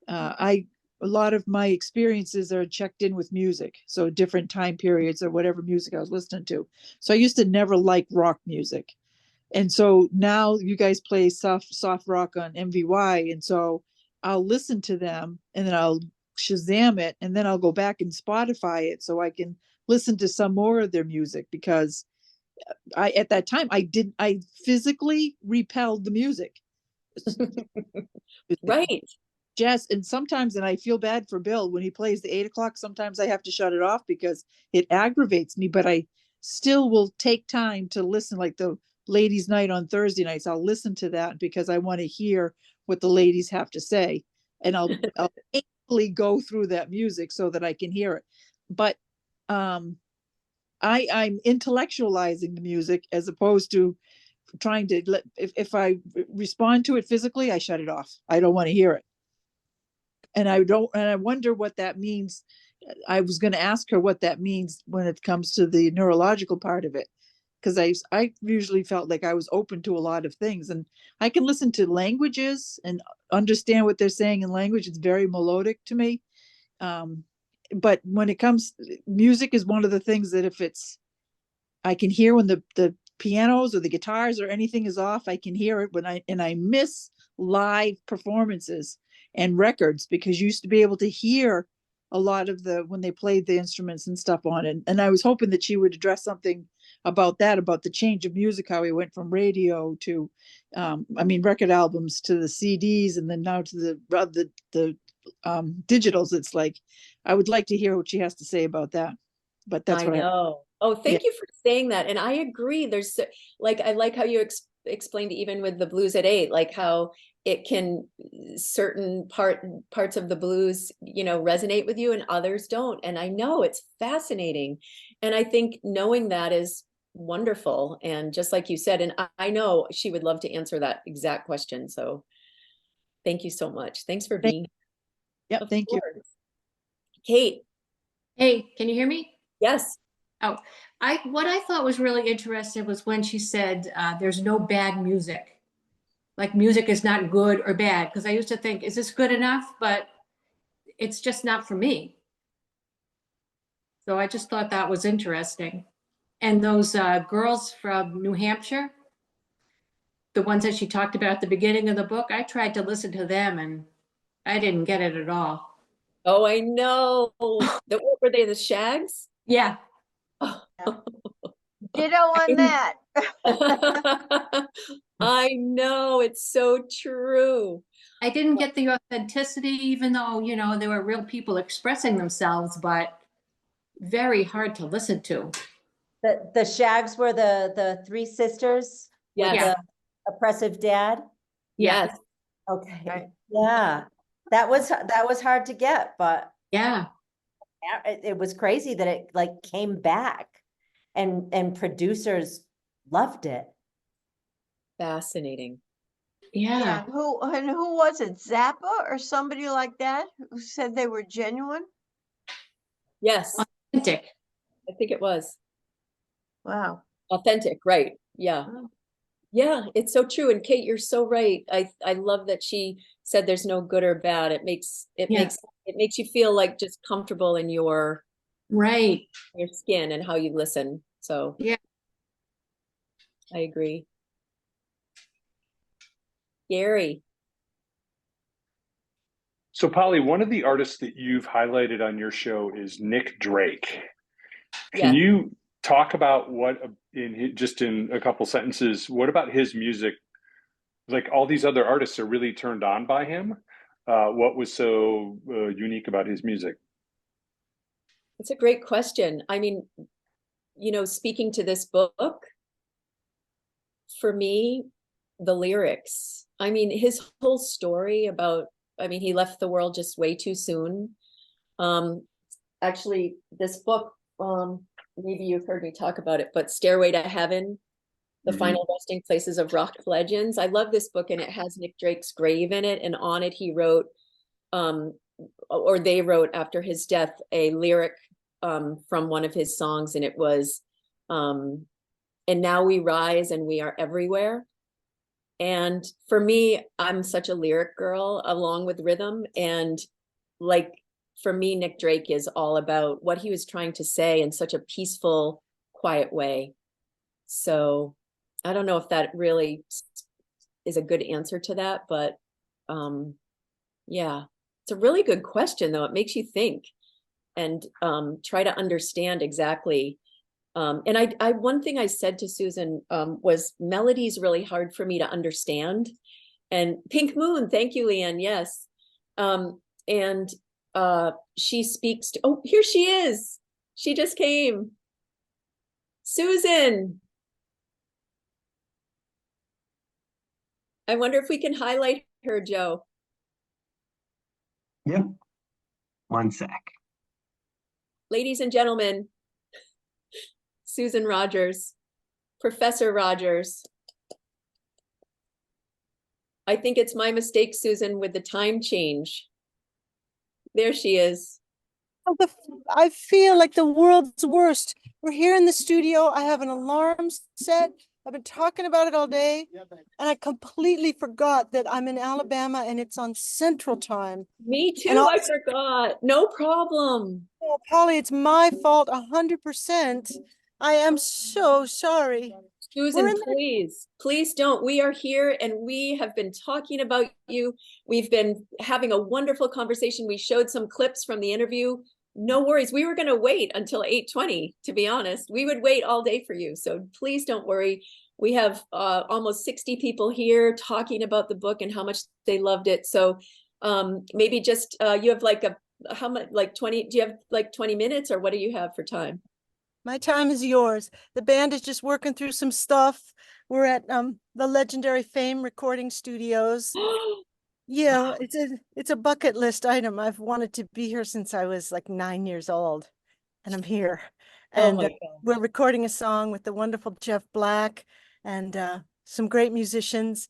I a lot of my experiences are checked in with music. So different time periods or whatever music I was listening to. So I used to never like rock music. And so now you guys play soft rock on MVY. And so I'll listen to them and then I'll Shazam it and then I'll go back and Spotify it so I can listen to some more of their music, because at that time I physically repelled the music. Right. Jazz, and sometimes, and I feel bad for Bill when he plays the 8 o'clock, sometimes I have to shut it off because it aggravates me, but I still will take time to listen, like the ladies' night on Thursday nights. I'll listen to that because I want to hear what the ladies have to say. And I'll painfully go through that music so that I can hear it. But I'm intellectualizing the music as opposed to trying to if I respond to it physically, I shut it off. I don't want to hear it. And I wonder what that means. I was going to ask her what that means when it comes to the neurological part of it, because I usually felt like I was open to a lot of things, and I can listen to languages and understand what they're saying in language. It's very melodic to me. But when it comes, music is one of the things that I can hear when the pianos or the guitars or anything is off. I can hear it I miss live performances and records, because you used to be able to hear a lot of when they played the instruments and stuff on it. And I was hoping that she would address something about that, about the change of music, how we went from radio to, record albums to the CDs, and then now to the digitals. It's like, I would like to hear what she has to say about that. But that's what I know. Oh, thank you for saying that. And I agree. There's I like how you explained even with the blues at 8, like how it can certain parts of the blues, resonate with you and others don't. And I know it's fascinating. And I think knowing that is wonderful. And just like you said, and I know she would love to answer that exact question. So thank you so much. Thanks for being here. Thank you. Kate. Hey, can you hear me? Yes. Oh, what I thought was really interesting was when she said there's no bad music. Like music is not good or bad. Because I used to think, is this good enough? But it's just not for me. So I just thought that was interesting. And those girls from New Hampshire, the ones that she talked about at the beginning of the book, I tried to listen to them and I didn't get it at all. Oh, I know. Were they the Shags? Yeah. Oh. Ditto on that. I know, it's so true. I didn't get the authenticity, even though, there were real people expressing themselves, but very hard to listen to. The Shags were the 3 sisters with the oppressive dad? Yes. Okay. Right. Yeah. That was hard to get, but yeah, it was crazy that it came back and producers loved it. Fascinating. Yeah. Who was it? Zappa or somebody like that who said they were genuine? Yes. Authentic. I think it was. Wow. Authentic, right. Yeah. Yeah, it's so true. And Kate, you're so right. I love that she said there's no good or bad. It makes you feel like just comfortable in your skin and how you listen. So yeah, I agree. Gary. So Polly, one of the artists that you've highlighted on your show is Nick Drake. Can you talk about just in a couple sentences, what about his music? Like all these other artists are really turned on by him. What was so unique about his music? It's a great question. I mean, speaking to this book, for me, the lyrics, I mean, his whole story about, he left the world just way too soon. Actually, this book, maybe you've heard me talk about it, but Stairway to Heaven, The Final Resting Places of Rock Legends. I love this book, and it has Nick Drake's grave in it. And on it, he wrote, or they wrote after his death, a lyric from one of his songs. And it was, and now we rise and we are everywhere. And for me, I'm such a lyric girl along with rhythm. And like for me, Nick Drake is all about what he was trying to say in such a peaceful, quiet way. So I don't know if that really is a good answer to that, but yeah, it's a really good question though. It makes you think and try to understand exactly. And I one thing I said to Susan was melody is really hard for me to understand. And Pink Moon, thank you, Leanne. Yes. And she speaks to, oh, here she is. She just came. Susan. I wonder if we can highlight her, Joe. Yep. One sec. Ladies and gentlemen, Susan Rogers, Professor Rogers. I think it's my mistake, Susan, with the time change. There she is. I feel like the world's worst. We're here in the studio. I have an alarm set. I've been talking about it all day, and I completely forgot that I'm in Alabama and it's on Central Time. Me too, I forgot. No problem. Oh, Polly, it's my fault 100%. I am so sorry. Susan, please don't. We are here and we have been talking about you. We've been having a wonderful conversation. We showed some clips from the interview. No worries. We were going to wait until 8:20, to be honest. We would wait all day for you. So please don't worry. We have almost 60 people here talking about the book and how much they loved it. So maybe just you have like how much, like 20, do you have like 20 minutes or what do you have for time? My time is yours. The band is just working through some stuff. We're at the legendary Fame Recording Studios. Yeah, it's a bucket list item. I've wanted to be here since I was like 9 years old, and I'm here. And we're recording a song with the wonderful Jeff Black and some great musicians.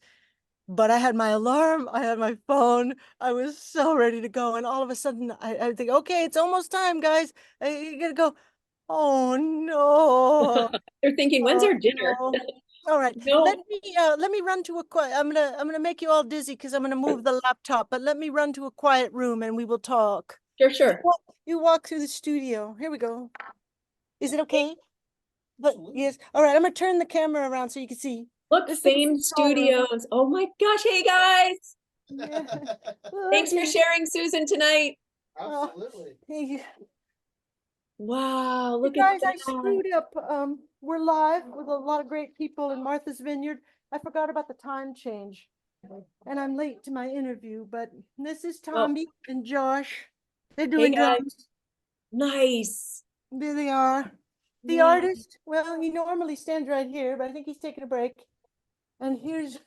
But I had my alarm, I had my phone, I was so ready to go. And all of a sudden I think, okay, it's almost time, guys. You gotta go. Oh no. They're thinking, when's our dinner? No. All right. No. Let me run to a quiet. I'm gonna make you all dizzy because I'm gonna move the laptop, but let me run to a quiet room and we will talk. Sure. You walk through the studio. Here we go. Is it okay? But yes. All right, I'm gonna turn the camera around so you can see. Look, Fame Studios. Oh my gosh. Hey guys. Yeah. Thanks for sharing, Susan, tonight. Absolutely. Hey. Wow, look guys, at I that. screwed up. We're live with a lot of great people in Martha's Vineyard. I forgot about the time change. And I'm late to my interview, but this is Tommy and Josh. They're doing drums. Nice. There they are. The artist, well, he normally stands right here, but I think he's taking a break. And we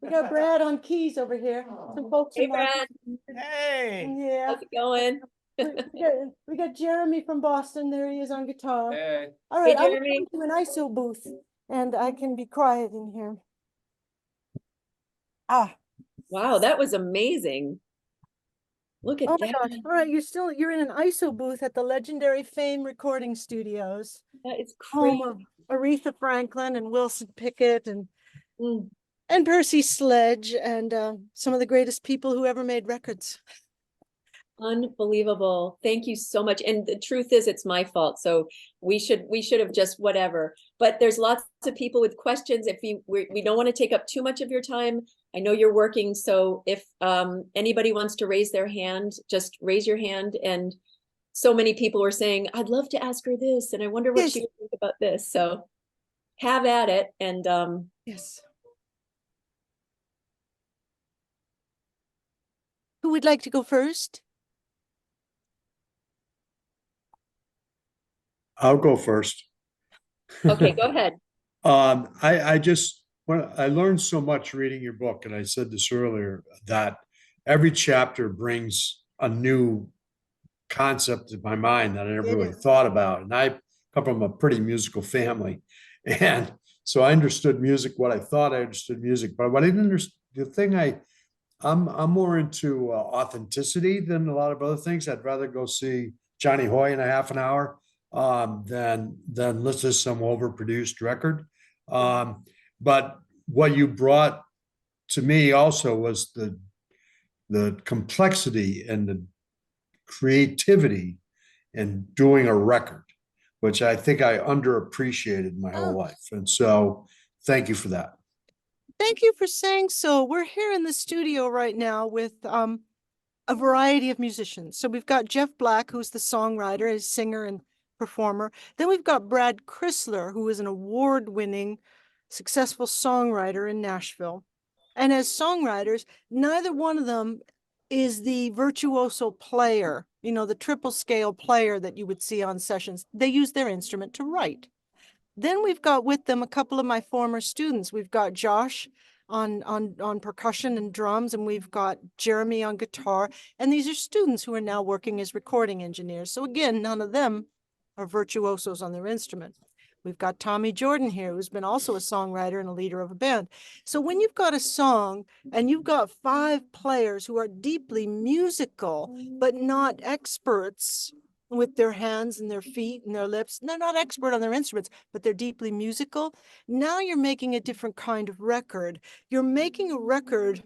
got Brad on keys over here. Some folks. Hey, Brad. Hey. Yeah. How's it going? we got Jeremy from Boston. There he is on guitar. Hey. All right, Hey, I'm Jeremy. going to an ISO booth and I can be quiet in here. Wow, that was amazing. Look at Oh that. my gosh. All right, you're in an ISO booth at the legendary Fame Recording Studios. That is crazy. Home of Aretha Franklin and Wilson Pickett and Percy Sledge and some of the greatest people who ever made records. Unbelievable. Thank you so much. And the truth is, it's my fault. So we should have just whatever. But there's lots of people with questions. If we don't want to take up too much of your time. I know you're working. So if anybody wants to raise their hand, just raise your hand. And so many people were saying, I'd love to ask her this. And I wonder what she would think about this. So have at it. And yes. Who would like to go first? I'll go first. Okay, go ahead. I learned so much reading your book, and I said this earlier, that every chapter brings a new concept in my mind that I never really thought about. And I come from a pretty musical family. And so I understood music, what I thought I understood music, but what I didn't understand, the thing I'm more into authenticity than a lot of other things. I'd rather go see Johnny Hoy in a half an hour than listen to some overproduced record. But what you brought to me also was the complexity and creativity in doing a record, which I think I underappreciated my whole life. And so thank you for that. Thank you for saying so. We're here in the studio right now with a variety of musicians. So we've got Jeff Black, who's the songwriter, a singer and performer. Then we've got Brad Chrysler, who is an award-winning, successful songwriter in Nashville. And as songwriters, neither one of them is the virtuoso player, you know, the triple scale player that you would see on sessions. They use their instrument to write. Then we've got with them a couple of my former students. We've got Josh on percussion and drums, and we've got Jeremy on guitar. And these are students who are now working as recording engineers. So again, none of them are virtuosos on their instrument. We've got Tommy Jordan here, who's been also a songwriter and a leader of a band. So when you've got a song and you've got 5 players who are deeply musical, but not experts with their hands and their feet and their lips, they're not expert on their instruments, but they're deeply musical. Now you're making a different kind of record. You're making a record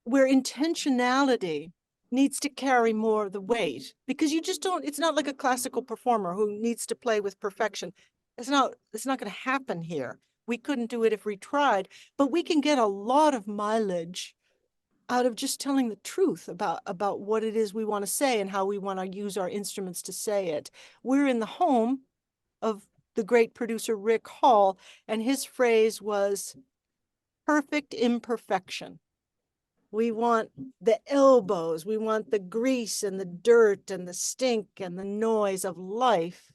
where intentionality needs to carry more of the weight, because you just don't, it's not like a classical performer who needs to play with perfection. It's not going to happen here. We couldn't do it if we tried, but we can get a lot of mileage out of just telling the truth about what it is we want to say and how we want to use our instruments to say it. We're in the home of the great producer Rick Hall, and his phrase was perfect imperfection. We want the elbows, we want the grease and the dirt and the stink and the noise of life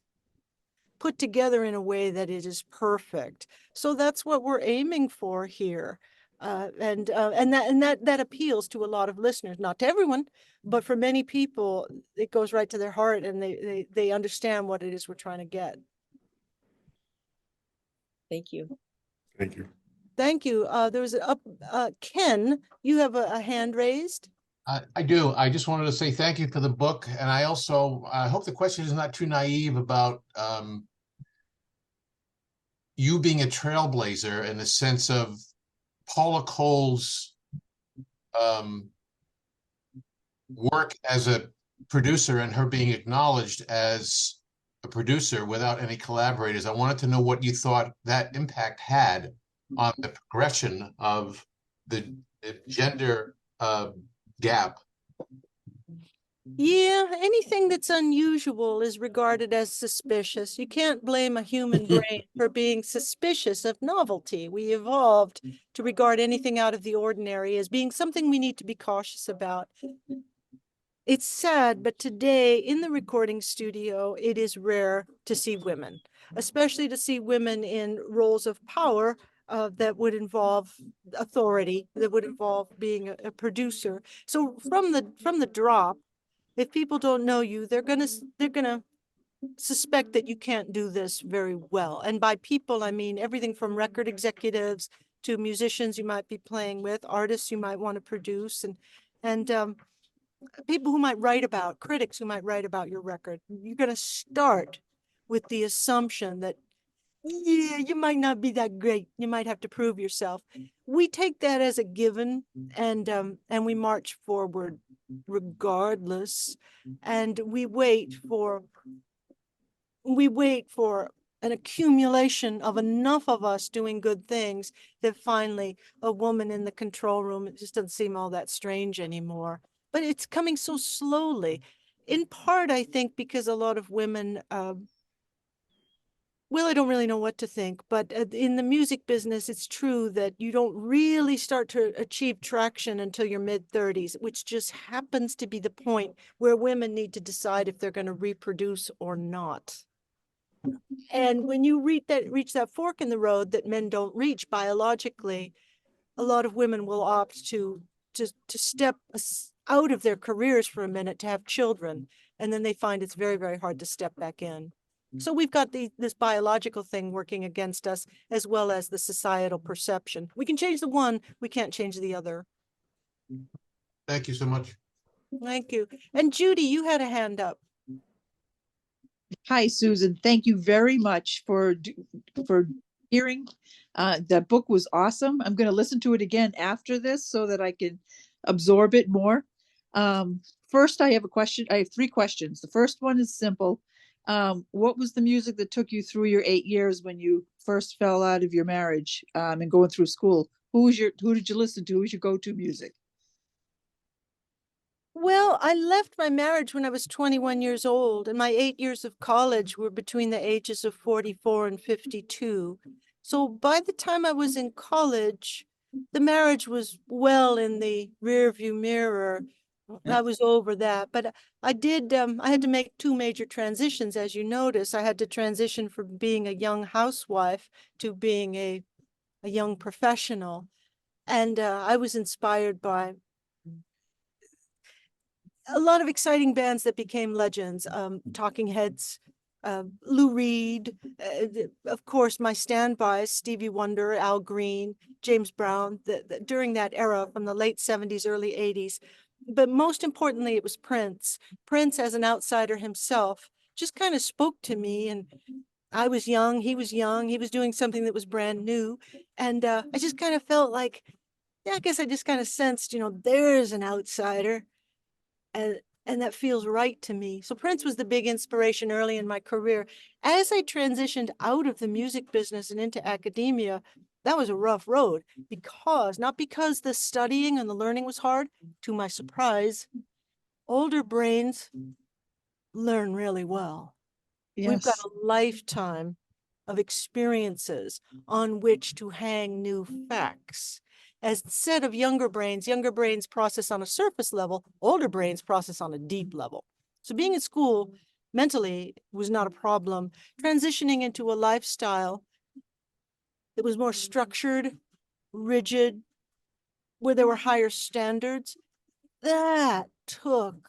put together in a way that it is perfect. So that's what we're aiming for here. And that appeals to a lot of listeners, not to everyone, but for many people, it goes right to their heart, and they understand what it is we're trying to get. Thank you. Thank you. Thank you. There was Ken, you have a hand raised. I do. I just wanted to say thank you for the book. And I also, I hope the question is not too naive about you being a trailblazer in the sense of Paula Cole's work as a producer and her being acknowledged as a producer without any collaborators. I wanted to know what you thought that impact had on the progression of the gender gap. Yeah, anything that's unusual is regarded as suspicious. You can't blame a human brain for being suspicious of novelty. We evolved to regard anything out of the ordinary as being something we need to be cautious about. It's sad, but today in the recording studio, it is rare to see women, especially to see women in roles of power that would involve authority, that would involve being a producer. So from the drop, if people don't know you, they're gonna suspect that you can't do this very well. And by people, I mean everything from record executives to musicians you might be playing with, artists you might want to produce, and people who might write about, critics who might write about your record. You're gonna start with the assumption that, yeah, you might not be that great. You might have to prove yourself. We take that as a given, and we march forward regardless. And we wait for an accumulation of enough of us doing good things that finally a woman in the control room, it just doesn't seem all that strange anymore. But it's coming so slowly. In part, I think, because a lot of women well, I don't really know what to think, but in the music business, it's true that you don't really start to achieve traction until your mid-30s, which just happens to be the point where women need to decide if they're going to reproduce or not. And when you reach that fork in the road that men don't reach biologically, a lot of women will opt to step out of their careers for a minute to have children, and then they find it's very, very hard to step back in. So we've got this biological thing working against us, as well as the societal perception. We can change the one, we can't change the other. Thank you so much. Thank you. And Judy, you had a hand up. Hi, Susan. Thank you very much for hearing. The book was awesome. I'm going to listen to it again after this so that I can absorb it more. First, I have a question. I have 3 questions. The first one is simple. What was the music that took you through your 8 years when you first fell out of your marriage, and going through school? Who did you listen to? Who was your go-to music? Well, I left my marriage when I was 21 years old, and my 8 years of college were between the ages of 44 and 52. So by the time I was in college, the marriage was well in the rearview mirror. I was over that, but I had to make 2 major transitions, as you notice. I had to transition from being a young housewife to being a young professional. And I was inspired by a lot of exciting bands that became legends, Talking Heads, Lou Reed, of course, my standbys, Stevie Wonder, Al Green, James Brown, during that era from the late 70s, early 80s. But most importantly, it was Prince. Prince, as an outsider himself, just kind of spoke to me. And I was young, he was doing something that was brand new. And I just kind of felt like, yeah, I guess I just kind of sensed, there's an outsider. And that feels right to me. So Prince was the big inspiration early in my career. As I transitioned out of the music business and into academia, that was a rough road not because the studying and the learning was hard. To my surprise, older brains learn really well. We've got Yes. a lifetime of experiences on which to hang new facts. As instead of younger brains process on a surface level, older brains process on a deep level. So being in school mentally was not a problem. Transitioning into a lifestyle that was more structured, rigid, where there were higher standards, that took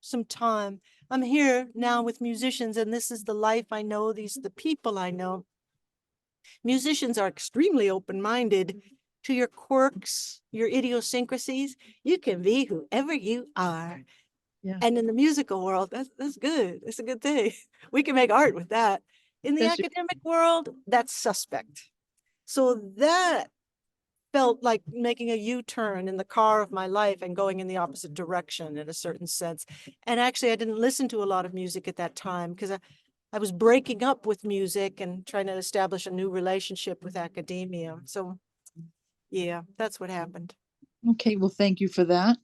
some time. I'm here now with musicians, and this is the life I know. These are the people I know. Musicians are extremely open-minded to your quirks, your idiosyncrasies. You can be whoever you are. Yeah. And in the musical world, that's good. It's a good thing. We can make art with that. In the academic world, that's suspect. So that felt like making a U-turn in the car of my life and going in the opposite direction in a certain sense. And actually, I didn't listen to a lot of music at that time because I was breaking up with music and trying to establish a new relationship with academia. So yeah, that's what happened. Okay, well, thank you for that.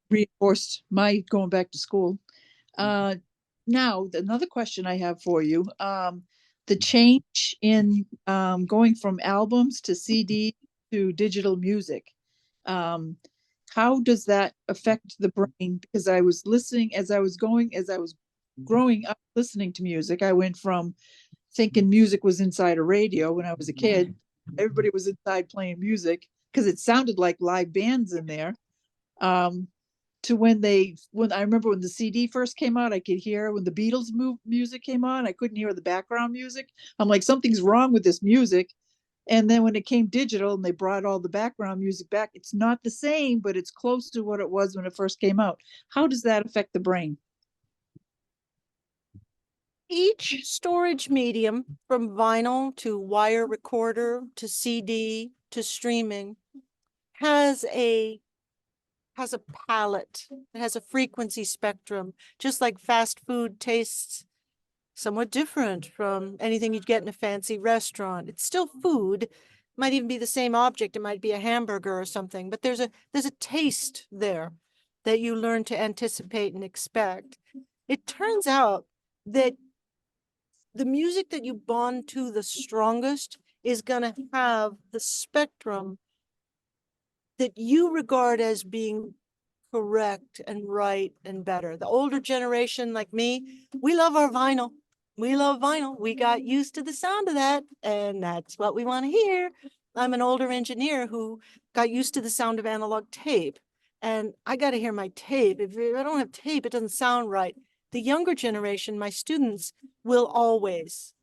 Reinforced my going back to school. Now, another question I have for you, the change in going from albums to CD to digital music. How does that affect the brain? Because I was listening as I was growing up listening to music, I went from thinking music was inside a radio when I was a kid. Everybody was inside playing music because it sounded like live bands in there. To when I remember when the CD first came out, I could hear when the Beatles music came on, I couldn't hear the background music. I'm like, something's wrong with this music. And then when it came digital and they brought all the background music back, it's not the same, but it's close to what it was when it first came out. How does that affect the brain? Each storage medium, from vinyl to wire recorder to CD to streaming, has a palette. It has a frequency spectrum, just like fast food tastes somewhat different from anything you'd get in a fancy restaurant. It's still food. Might even be the same object. It might be a hamburger or something, but there's a taste there that you learn to anticipate and expect. It turns out that the music that you bond to the strongest is going to have the spectrum that you regard as being correct and right and better. The older generation like me, we love our vinyl. We love vinyl. We got used to the sound of that, and that's what we want to hear. I'm an older engineer who got used to the sound of analog tape, and I got to hear my tape. If I don't have tape, it doesn't sound right. The younger generation, my students, will always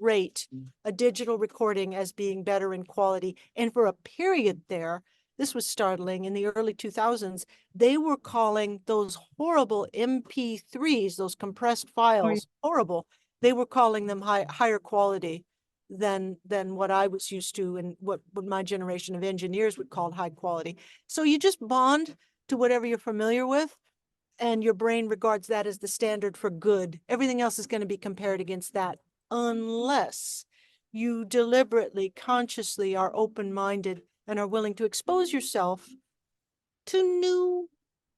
rate a digital recording as being better in quality. And for a period there, this was startling, in the early 2000s, they were calling those horrible MP3s, those compressed files, horrible. They were calling them higher quality than what I was used to and what my generation of engineers would call high quality. So you just bond to whatever you're familiar with, and your brain regards that as the standard for good. Everything else is going to be compared against that, unless you deliberately, consciously are open-minded and are willing to expose yourself to new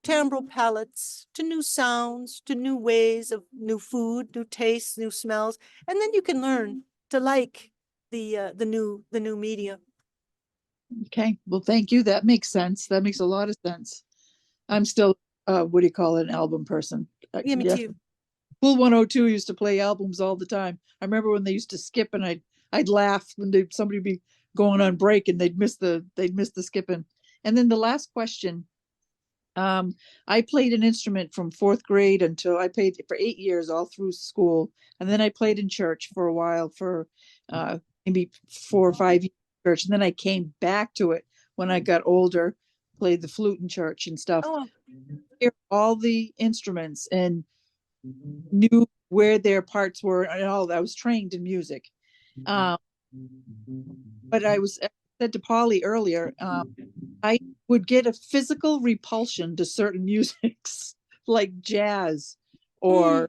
timbral palettes, to new sounds, to new ways of new food, new tastes, new smells, and then you can learn to like the new media. Okay, well, thank you. That makes sense. That makes a lot of sense. I'm still, what do you call it, an album person. Yeah, me too. Pool 102 used to play albums all the time. I remember when they used to skip, and I'd laugh when somebody would be going on break and they'd miss the skipping. And then the last question, I played an instrument from 4th grade until I played for 8 years all through school. And then I played in church for a while, for maybe 4 or 5 years in church. And then I came back to it when I got older, played the flute in church and stuff. Oh. Hear all the instruments and knew where their parts were and all. I was trained in music. But I said to Polly earlier, I would get a physical repulsion to certain musics like jazz, or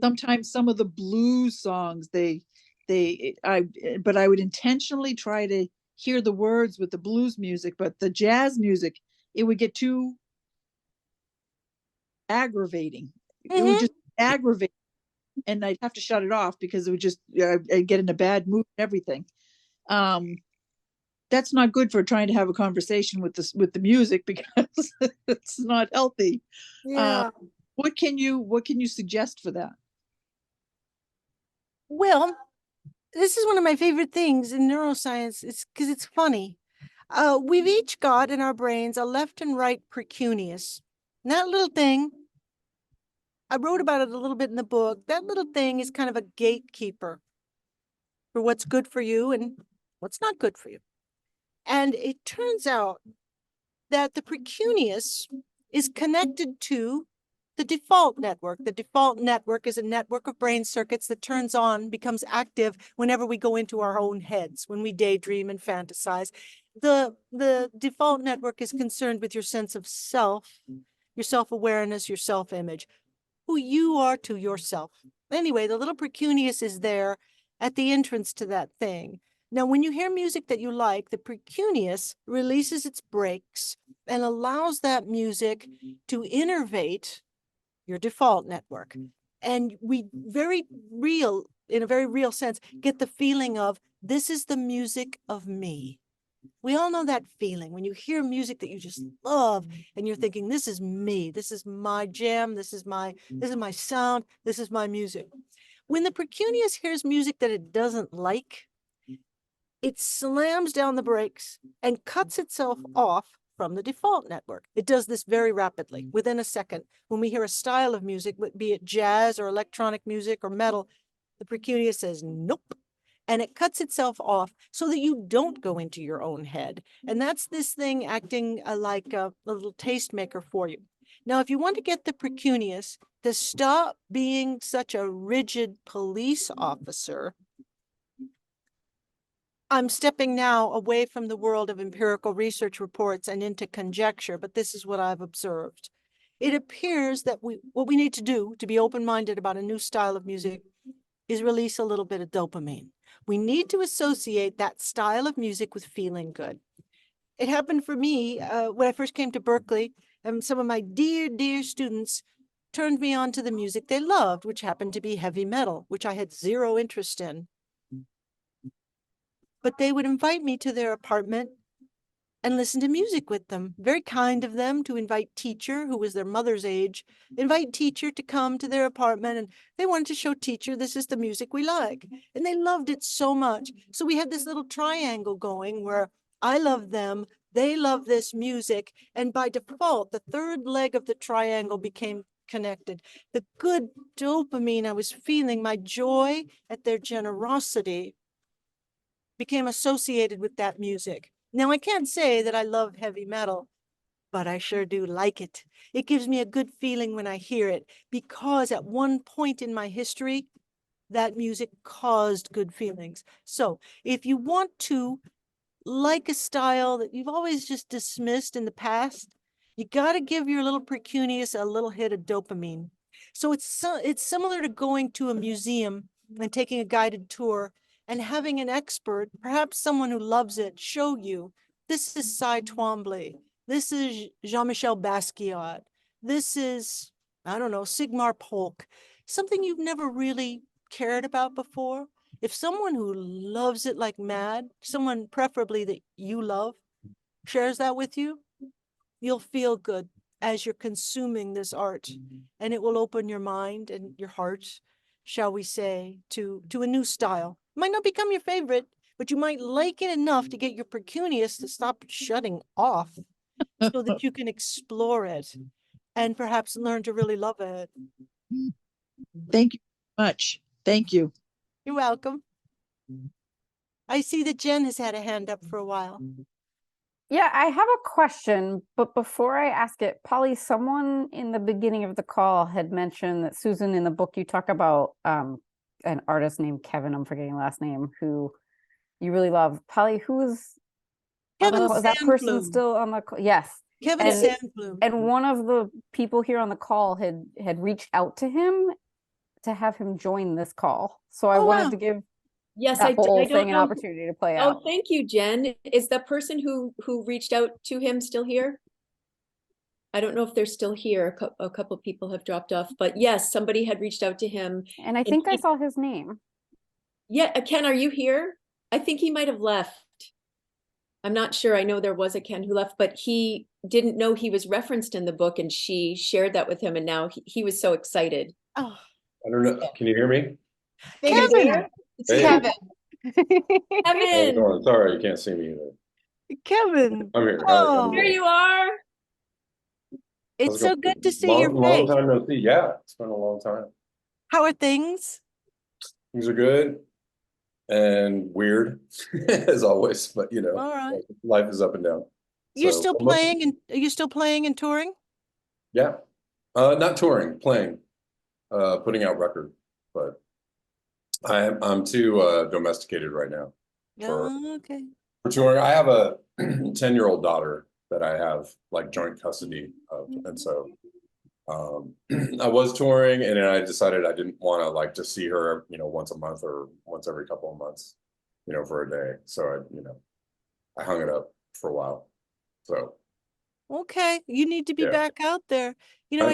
sometimes some of the blues songs. But I would intentionally try to hear the words with the blues music, but the jazz music, it would get too aggravating. It would just aggravate, and I'd have to shut it off because it would just, I'd get in a bad mood and everything. That's not good for trying to have a conversation with the music, because it's not healthy. Yeah. What can you suggest for that? Well, this is one of my favorite things in neuroscience. It's because it's funny. We've each got in our brains a left and right precuneus. And that little thing, I wrote about it a little bit in the book. That little thing is kind of a gatekeeper for what's good for you and what's not good for you. And it turns out that the precuneus is connected to the default network. The default network is a network of brain circuits that turns on, becomes active whenever we go into our own heads, when we daydream and fantasize. The default network is concerned with your sense of self, your self-awareness, your self-image, who you are to yourself. Anyway, the little precuneus is there at the entrance to that thing. Now, when you hear music that you like, the precuneus releases its brakes and allows that music to innervate your default network. And we in a very real sense, get the feeling of, this is the music of me. We all know that feeling when you hear music that you just love and you're thinking, this is me, this is my jam, this is my sound, this is my music. When the precuneus hears music that it doesn't like, it slams down the brakes and cuts itself off from the default network. It does this very rapidly, within a second. When we hear a style of music, be it jazz or electronic music or metal, the precuneus says, nope. And it cuts itself off so that you don't go into your own head. And that's this thing acting like a little tastemaker for you. Now, if you want to get the precuneus to stop being such a rigid police officer, I'm stepping now away from the world of empirical research reports and into conjecture, but this is what I've observed. It appears that what we need to do to be open-minded about a new style of music is release a little bit of dopamine. We need to associate that style of music with feeling good. It happened for me when I first came to Berklee, and some of my dear, dear students turned me on to the music they loved, which happened to be heavy metal, which I had zero interest in. But they would invite me to their apartment and listen to music with them. Very kind of them to invite teacher, who was their mother's age, invite teacher to come to their apartment, and they wanted to show teacher, this is the music we like. And they loved it so much. So we had this little triangle going where I love them, they love this music, and by default, the third leg of the triangle became connected. The good dopamine I was feeling, my joy at their generosity, became associated with that music. Now, I can't say that I love heavy metal, but I sure do like it. It gives me a good feeling when I hear it, because at one point in my history, that music caused good feelings. So if you want to like a style that you've always just dismissed in the past, you got to give your little precunious a little hit of dopamine. So it's similar to going to a museum and taking a guided tour and having an expert, perhaps someone who loves it, show you, this is Cy Twombly, this is Jean-Michel Basquiat, this is, I don't know, Sigmar Polk, something you've never really cared about before. If someone who loves it like mad, someone preferably that you love, shares that with you, you'll feel good as you're consuming this art, and it will open your mind and your heart, shall we say, to a new style. It might not become your favorite, but you might like it enough to get your precunious to stop shutting off so that you can explore it and perhaps learn to really love it. Thank you much. Thank you. You're welcome. I see that Jen has had a hand up for a while. Yeah, I have a question, but before I ask it, Polly, someone in the beginning of the call had mentioned that, Susan, in the book you talk about an artist named Kevin, I'm forgetting last name, who you really love. Polly, who is Kevin is that person Sandbloom. still on the call? Yes. Kevin Sandbloom. And one of the people here on the call had reached out to him to have him join this call. So I wanted to give Yes, that whole I thing don't an know. opportunity to play Oh, out. thank you, Jen. Is the person who reached out to him still here? I don't know if they're still here. A couple people have dropped off, but yes, somebody had reached out to him. And I think I saw his name. Yeah, Ken, are you here? I think he might have left. I'm not sure. I know there was a Ken who left, but he didn't know he was referenced in the book, and she shared that with him, and now he was so excited. Oh, I don't know. Can you hear me? Kevin. It's Hey. Kevin. How's it Kevin, going? Sorry, you can't see me either. Kevin. I'm here. Oh, there you are. It's so good to see your Long face. time no see. Yeah, it's been a long time. How are things? Things are good and weird as always, but you know, All right. life is up and down. You're So, still playing, and are you still playing and touring? Yeah. Not touring, playing, putting out record, but I'm too domesticated right now for Oh, okay. touring. I have a 10-year-old daughter that I have like joint custody of, and so I was touring, and then I decided I didn't want to like just see her, you know, once a month or once every couple of months, you know, for a day. So I hung it up for a while. So Okay, you need to be yeah. back out there. You know,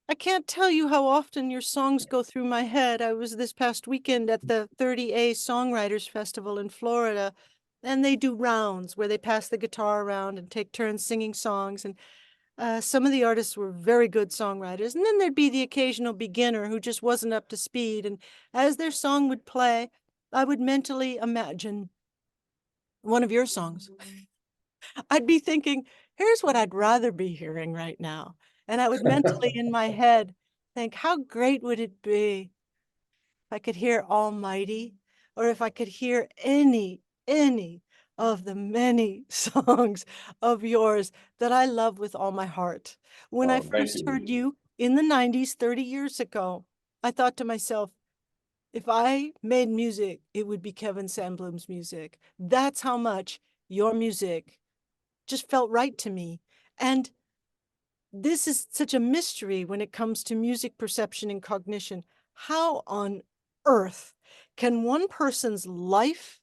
I can't tell you how often your songs go through my head. I was this past weekend at the 30A Songwriters Festival in Florida, and they do rounds where they pass the guitar around and take turns singing songs. And some of the artists were very good songwriters. And then there'd be the occasional beginner who just wasn't up to speed. And as their song would play, I would mentally imagine one of your songs. I'd be thinking, here's what I'd rather be hearing right now. And I would mentally in my head think, how great would it be if I could hear Almighty, or if I could hear any of the many songs of yours that I love with all my heart. When I first heard you in the 90s, 30 years ago, I thought to myself, if I made music, it would be Kevin Sandbloom's music. That's how much your music just felt right to me. And this is such a mystery when it comes to music perception and cognition. How on earth can one person's life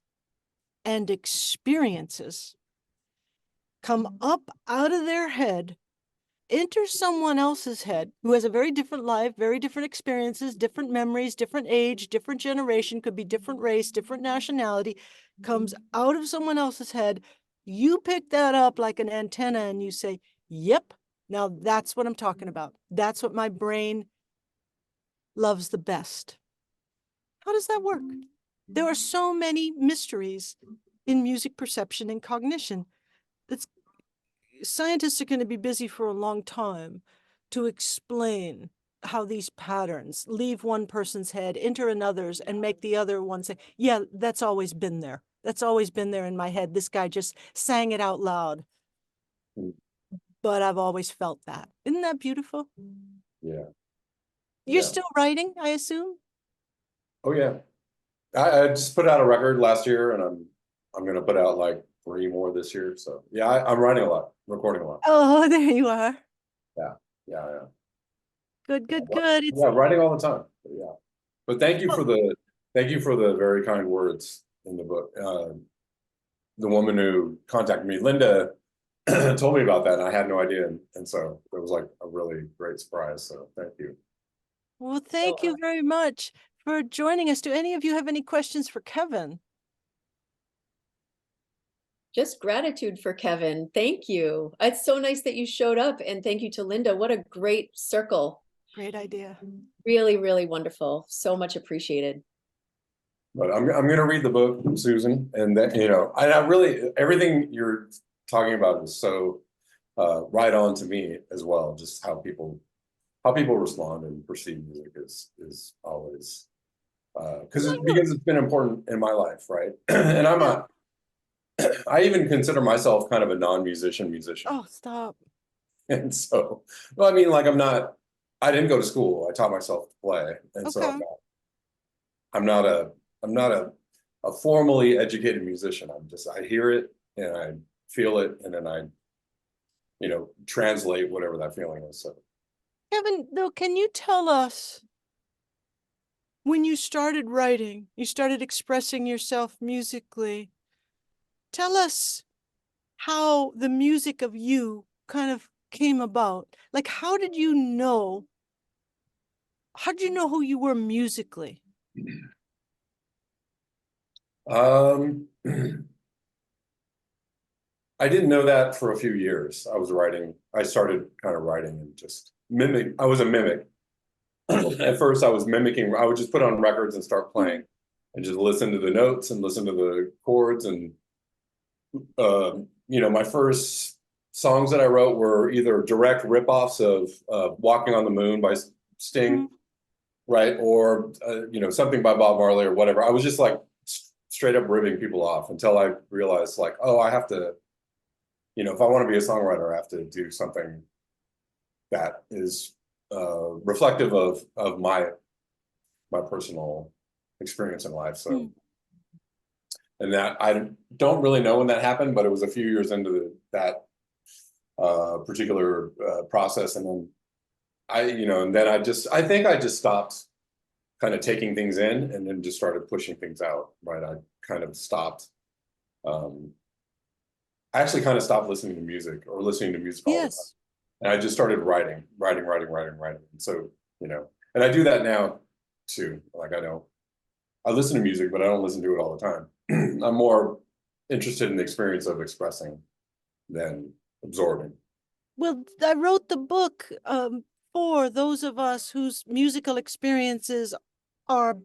and experiences come up out of their head, enter someone else's head who has a very different life, very different experiences, different memories, different age, different generation, could be different race, different nationality, comes out of someone else's head. You pick that up like an antenna and you say, yep, now that's what I'm talking about. That's what my brain loves the best. How does that work? There are so many mysteries in music perception and cognition. Scientists are going to be busy for a long time to explain how these patterns leave one person's head, enter another's, and make the other one say, yeah, that's always been there. That's always been there in my head. This guy just sang it out loud. But I've always felt that. Isn't that beautiful? Yeah. You're still writing, I assume? Oh yeah. I just put out a record last year, and I'm gonna put out like 3 more this year. So yeah, I'm writing a lot, recording a lot. Oh, there you are. Yeah, yeah, yeah. Good, good, good. It's Yeah, writing all the time. But yeah. But thank you for the very kind words in the book. The woman who contacted me, Linda, told me about that, and I had no idea, and so it was like a really great surprise. So thank you. well, thank you very much for joining us. Do any of you have any questions for Kevin? Just gratitude for Kevin. Thank you. It's so nice that you showed up, and thank you to Linda. What a great circle. Great idea. Really, really wonderful. So much appreciated. But I'm gonna read the book, Susan, and that, you know, I really, everything you're talking about is so right on to me as well. Just how people respond and perceive music is always because it's been important in my life, right? And I even consider myself kind of a non-musician. Oh, stop. And so, well, I mean, like I didn't go to school. I taught myself to play, and so Okay. I'm not a formally educated musician. I hear it and I feel it, and then I, you know, translate whatever that feeling is. So Kevin, though, can you tell us when you started writing, you started expressing yourself musically? Tell us how the music of you kind of came about. Like, how did you know who you were musically? I didn't know that for a few years. I started kind of writing and just I was a mimic. At first I was mimicking, I would just put on records and start playing and just listen to the notes and listen to the chords. And, you know, my first songs that I wrote were either direct ripoffs of Walking on the Moon by Sting, right? Or, you know, something by Bob Marley or whatever. I was just like straight up ripping people off until I realized, like, oh, I have to, you know, if I want to be a songwriter, I have to do something that is reflective of my personal experience in life. So, and that I don't really know when that happened, but it was a few years into that particular process, and then I think I just stopped kind of taking things in, and then just started pushing things out. Right, I kind of stopped. I actually kind of stopped listening to music all the time. And I just started writing. And so, you know, and I do that now too. Like I listen to music, but I don't listen to it all the time. I'm more interested in the experience of expressing than absorbing. Well, I wrote the book for those of us whose musical experiences are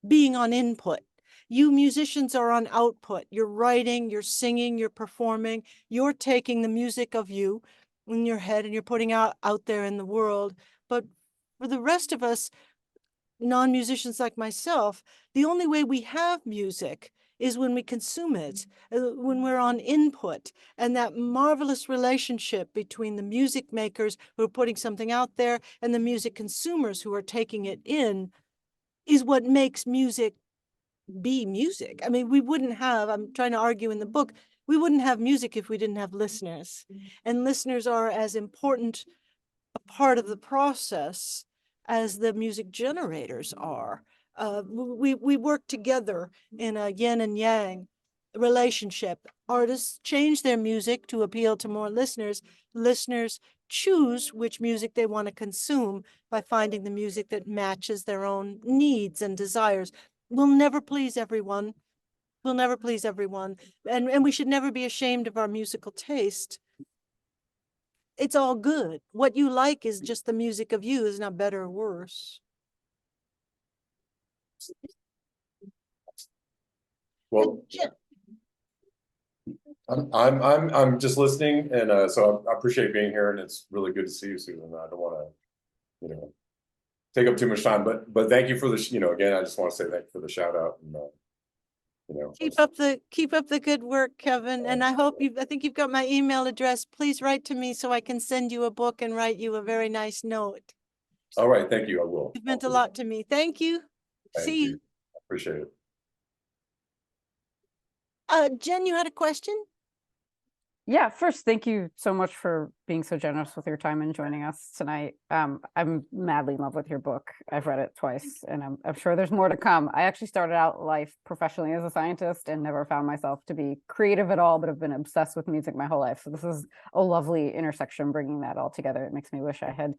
being on input. You musicians are on output. You're writing, you're singing, you're performing, you're taking the music of you in your head and you're putting out there in the world. But for the rest of us, non-musicians like myself, the only way we have music is when we consume it, when we're on input. And that marvelous relationship between the music makers who are putting something out there and the music consumers who are taking it in is what makes music be music. I mean, we wouldn't have, I'm trying to argue in the book, we wouldn't have music if we didn't have listeners. And listeners are as important a part of the process as the music generators are. We work together in a yin and yang relationship. Artists change their music to appeal to more listeners. Listeners choose which music they want to consume by finding the music that matches their own needs and desires. We'll never please everyone. We'll never please everyone. And we should never be ashamed of our musical taste. It's all good. What you like is just the music of you, is not better or worse. Well, I'm just listening, and so I appreciate being here, and it's really good to see you, Susan. I don't want to, you know, take up too much time, but thank you for the, you know, again, I just want to say thank you for the shout out, and you know, Keep up the good work, Kevin. And I think you've got my email address. Please write to me so I can send you a book and write you a very nice note. All right, thank you. I will. You've meant a lot to me. Thank you. Thank See you. Appreciate it. Jen, you had a question? Yeah, first, thank you so much for being so generous with your time and joining us tonight. I'm madly in love with your book. I've read it twice, and I'm sure there's more to come. I actually started out life professionally as a scientist and never found myself to be creative at all, but have been obsessed with music my whole life. So this is a lovely intersection, bringing that all together. It makes me wish I had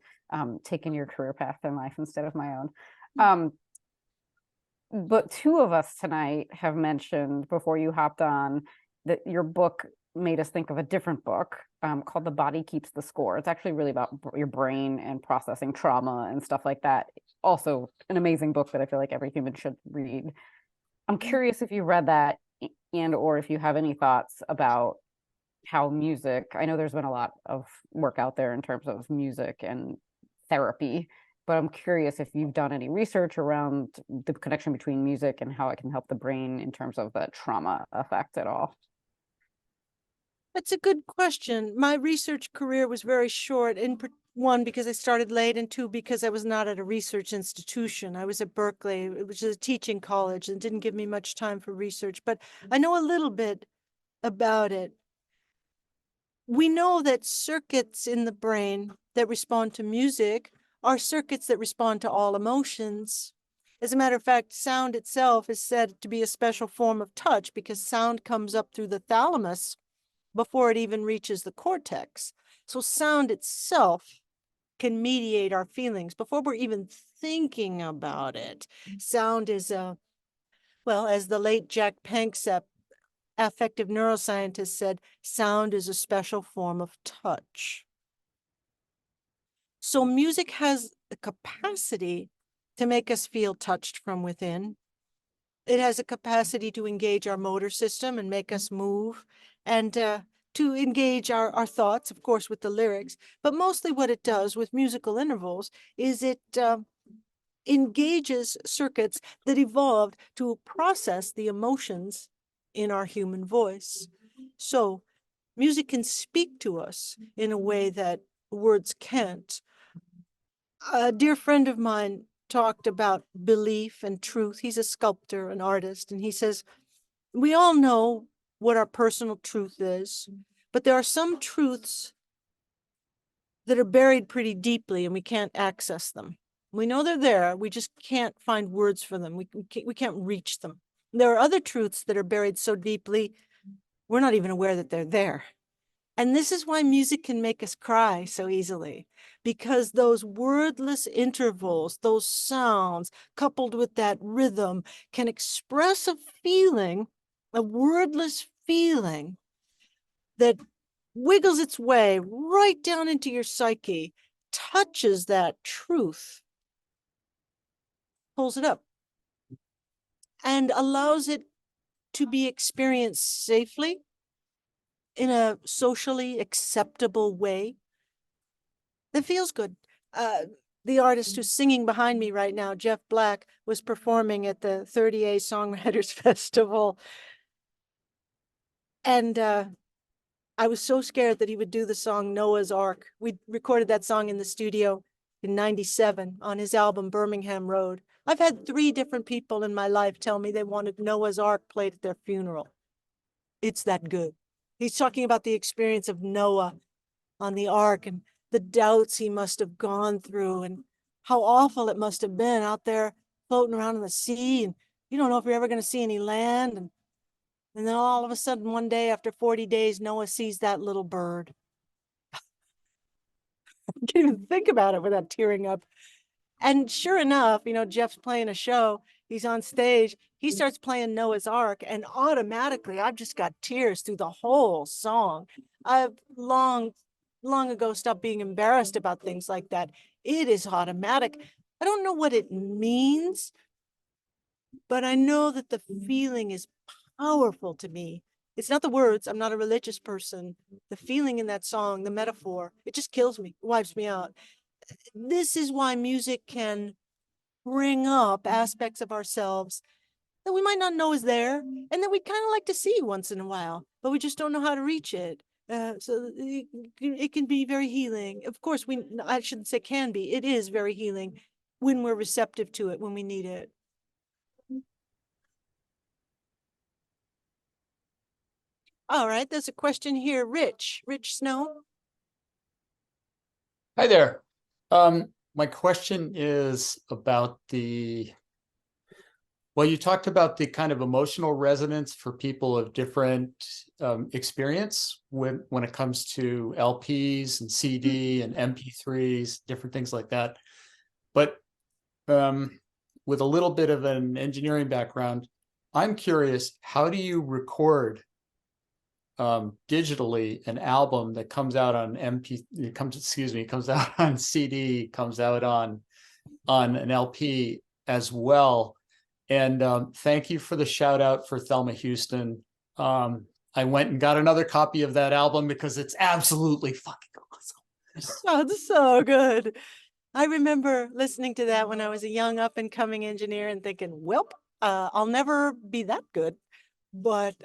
taken your career path in life instead of my own. But two of us tonight have mentioned before you hopped on that your book made us think of a different book called The Body Keeps the Score. It's actually really about your brain and processing trauma and stuff like that. Also an amazing book that I feel like every human should read. I'm curious if you read that and or if you have any thoughts about how music, I know there's been a lot of work out there in terms of music and therapy, but I'm curious if you've done any research around the connection between music and how it can help the brain in terms of the trauma effect at all. That's a good question. My research career was very short, one, because I started late, and two, because I was not at a research institution. I was at Berklee, which is a teaching college, and didn't give me much time for research, but I know a little bit about it. We know that circuits in the brain that respond to music are circuits that respond to all emotions. As a matter of fact, sound itself is said to be a special form of touch because sound comes up through the thalamus before it even reaches the cortex. So sound itself can mediate our feelings before we're even thinking about it. Sound is well, as the late Jack Panksepp, affective neuroscientist, said, sound is a special form of touch. So music has the capacity to make us feel touched from within. It has a capacity to engage our motor system and make us move, and to engage our thoughts, of course, with the lyrics. But mostly what it does with musical intervals is it engages circuits that evolved to process the emotions in our human voice. So music can speak to us in a way that words can't. A dear friend of mine talked about belief and truth. He's a sculptor, an artist, and he says, we all know what our personal truth is, but there are some truths that are buried pretty deeply and we can't access them. We know they're there, we just can't find words for them. We can't reach them. There are other truths that are buried so deeply, we're not even aware that they're there. And this is why music can make us cry so easily, because those wordless intervals, those sounds, coupled with that rhythm, can express a feeling, a wordless feeling that wiggles its way right down into your psyche, touches that truth, pulls it up, and allows it to be experienced safely in a socially acceptable way that feels good. The artist who's singing behind me right now, Jeff Black, was performing at the 30A Songwriters Festival. And I was so scared that he would do the song Noah's Ark. We recorded that song in the studio in '97 on his album Birmingham Road. I've had 3 different people in my life tell me they wanted Noah's Ark played at their funeral. It's that good. He's talking about the experience of Noah on the ark and the doubts he must have gone through and how awful it must have been out there floating around in the sea. And you don't know if you're ever going to see any land. And then all of a sudden, one day after 40 days, Noah sees that little bird. I can't even think about it without tearing up. And sure enough, Jeff's playing a show. He's on stage. He starts playing Noah's Ark, and automatically I've just got tears through the whole song. I've long ago stopped being embarrassed about things like that. It is automatic. I don't know what it means, but I know that the feeling is powerful to me. It's not the words. I'm not a religious person. The feeling in that song, the metaphor, it just kills me, wipes me out. This is why music can bring up aspects of ourselves that we might not know is there and that we kind of like to see once in a while, but we just don't know how to reach it. So it can be very healing. Of course, I shouldn't say can be, it is very healing when we're receptive to it, when we need it. All right, there's a question here. Rich Snow. Hi there. My question is about well, you talked about the kind of emotional resonance for people of different experience when it comes to LPs and CD and MP3s, different things like that. But with a little bit of an engineering background, I'm curious, how do you record digitally an album that comes out on comes out on CD, comes out on an LP as well? And thank you for the shout out for Thelma Houston. I went and got another copy of that album because it's absolutely fucking awesome. Sounds so good. I remember listening to that when I was a young up and coming engineer and thinking, well, I'll never be that good, but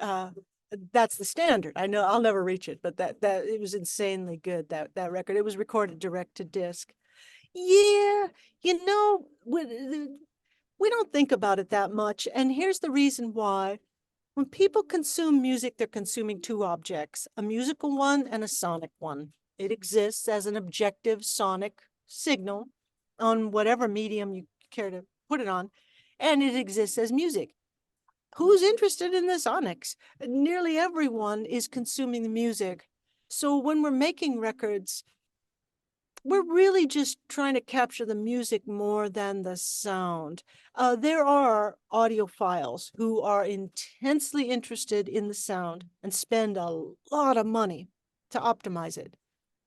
that's the standard. I know I'll never reach it, but that it was insanely good, that record. It was recorded direct to disc. Yeah, you know, we don't think about it that much. And here's the reason why. When people consume music, they're consuming two objects, a musical one and a sonic one. It exists as an objective sonic signal on whatever medium you care to put it on, and it exists as music. Who's interested in the sonics? Nearly everyone is consuming the music. So when we're making records, we're really just trying to capture the music more than the sound. There are audiophiles who are intensely interested in the sound and spend a lot of money to optimize it.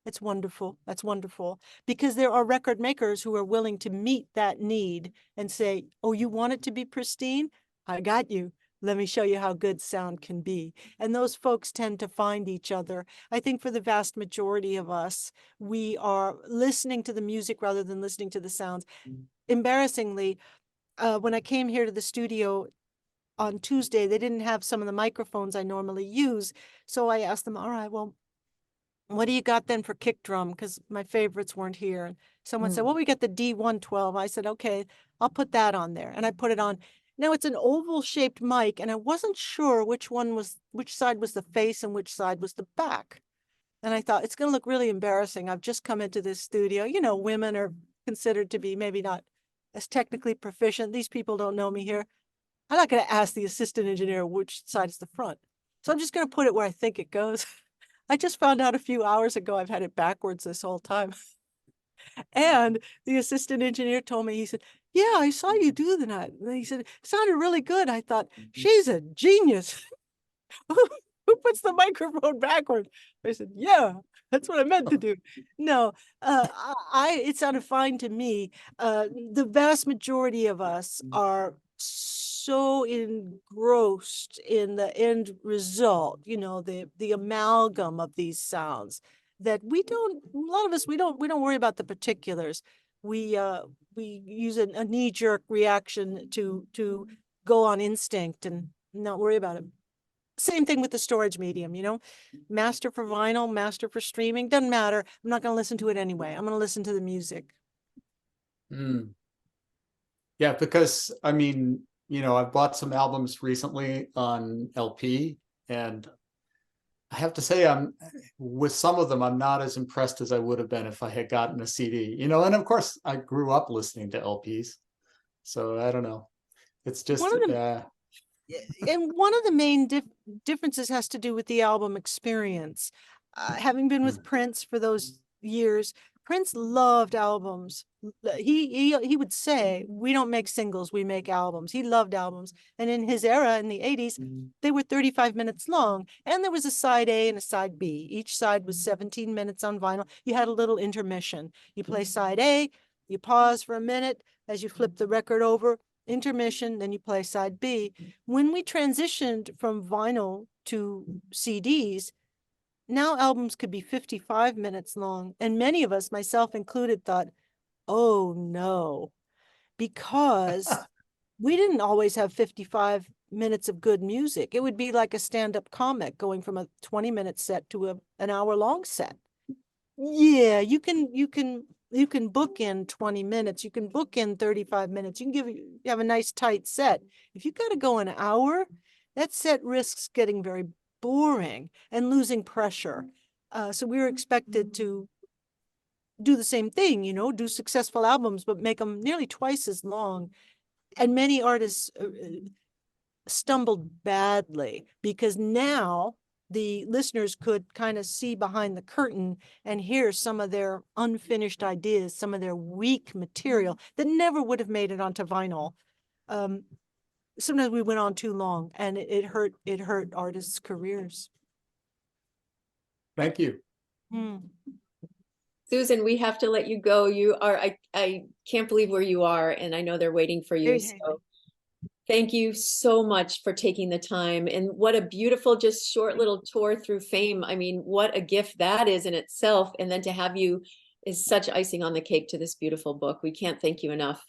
It's wonderful. That's wonderful. Because there are record makers who are willing to meet that need and say, oh, you want it to be pristine? I got you. Let me show you how good sound can be. And those folks tend to find each other. I think for the vast majority of us, we are listening to the music rather than listening to the sounds. Embarrassingly, when I came here to the studio on Tuesday, they didn't have some of the microphones I normally use. So I asked them, all right, well, what do you got then for kick drum? Because my favorites weren't here. And someone said, well, we got the D112. I said, okay, I'll put that on there. And I put it on. Now it's an oval shaped mic, and I wasn't sure which side was the face and which side was the back. And I thought, it's going to look really embarrassing. I've just come into this studio. You know, women are considered to be maybe not as technically proficient. These people don't know me here. I'm not going to ask the assistant engineer which side is the front. So I'm just going to put it where I think it goes. I just found out a few hours ago I've had it backwards this whole time. And the assistant engineer told me, he said, yeah, I saw you do that. And he said, it sounded really good. I thought, she's a genius. Who puts the microphone backward? I said, yeah, that's what I meant to do. No, it sounded fine to me. The vast majority of us are so engrossed in the end result, you know, the amalgam of these sounds, that a lot of us, we don't worry about the particulars. We use a knee-jerk reaction to go on instinct and not worry about it. Same thing with the storage medium, you know, master for vinyl, master for streaming, doesn't matter. I'm not going to listen to it anyway. I'm going to listen to the music. Yeah, because I mean, you know, I've bought some albums recently on LP, and I have to say, with some of them, I'm not as impressed as I would have been if I had gotten a CD, you know, and of course I grew up listening to LPs. So I don't know. It's just, and one of the main differences has to do with the album experience. Having been with Prince for those years, Prince loved albums. He would say, we don't make singles, we make albums. He loved albums. And in his era, in the 80s, they were 35 minutes long. And there was a side A and a side B. Each side was 17 minutes on vinyl. You had a little intermission. You play side A, you pause for a minute as you flip the record over, intermission, then you play side B. When we transitioned from vinyl to CDs, now albums could be 55 minutes long. And many of us, myself included, thought, oh no, because we didn't always have 55 minutes of good music. It would be like a stand-up comic going from a 20-minute set to an hour-long set. Yeah, you can book in 20 minutes. You can book in 35 minutes. You have a nice tight set. If you got to go an hour, that set risks getting very boring and losing pressure. So we were expected to do the same thing, you know, do successful albums, but make them nearly twice as long. And many artists stumbled badly because now the listeners could kind of see behind the curtain and hear some of their unfinished ideas, some of their weak material that never would have made it onto vinyl. Sometimes we went on too long, and it hurt artists' careers. Thank you. Susan, we have to let you go. You are, I can't believe where you are, and I know they're waiting for you. So thank you so much for taking the time. And what a beautiful, just short little tour through fame. I mean, what a gift that is in itself. And then to have you is such icing on the cake to this beautiful book. We can't thank you enough.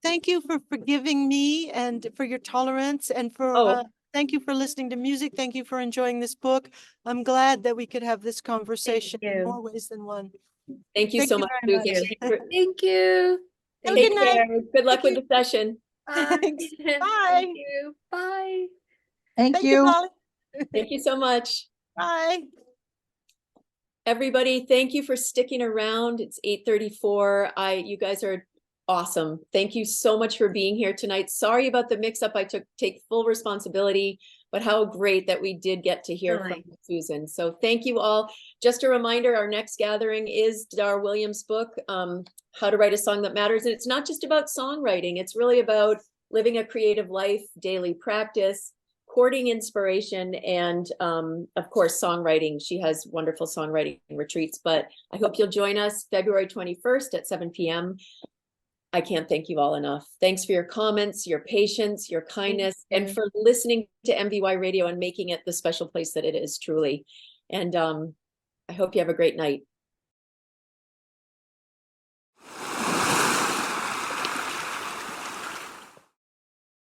Thank you for forgiving me and for your tolerance, and for thank you for listening to music. Thank you for enjoying this book. I'm glad that we could have this conversation in more ways than one. Thank you so much, Susan. Thank you. Have a Take good night. care. Good luck with the session. Thanks. Bye. Thank you. Bye. Thank you. Polly. Thank you so much. Bye. Everybody, thank you for sticking around. It's 8:34. You guys are awesome. Thank you so much for being here tonight. Sorry about the mix-up. I take full responsibility, but how great that we did get to hear from Susan. So thank you all. Just a reminder, our next gathering is Dar Williams' book, How to Write a Song That Matters. And it's not just about songwriting. It's really about living a creative life, daily practice, courting inspiration, and of course, songwriting. She has wonderful songwriting retreats, but I hope you'll join us February 21st at 7 p.m. I can't thank you all enough. Thanks for your comments, your patience, your kindness, and for listening to MVY Radio and making it the special place that it is, truly. And I hope you have a great night.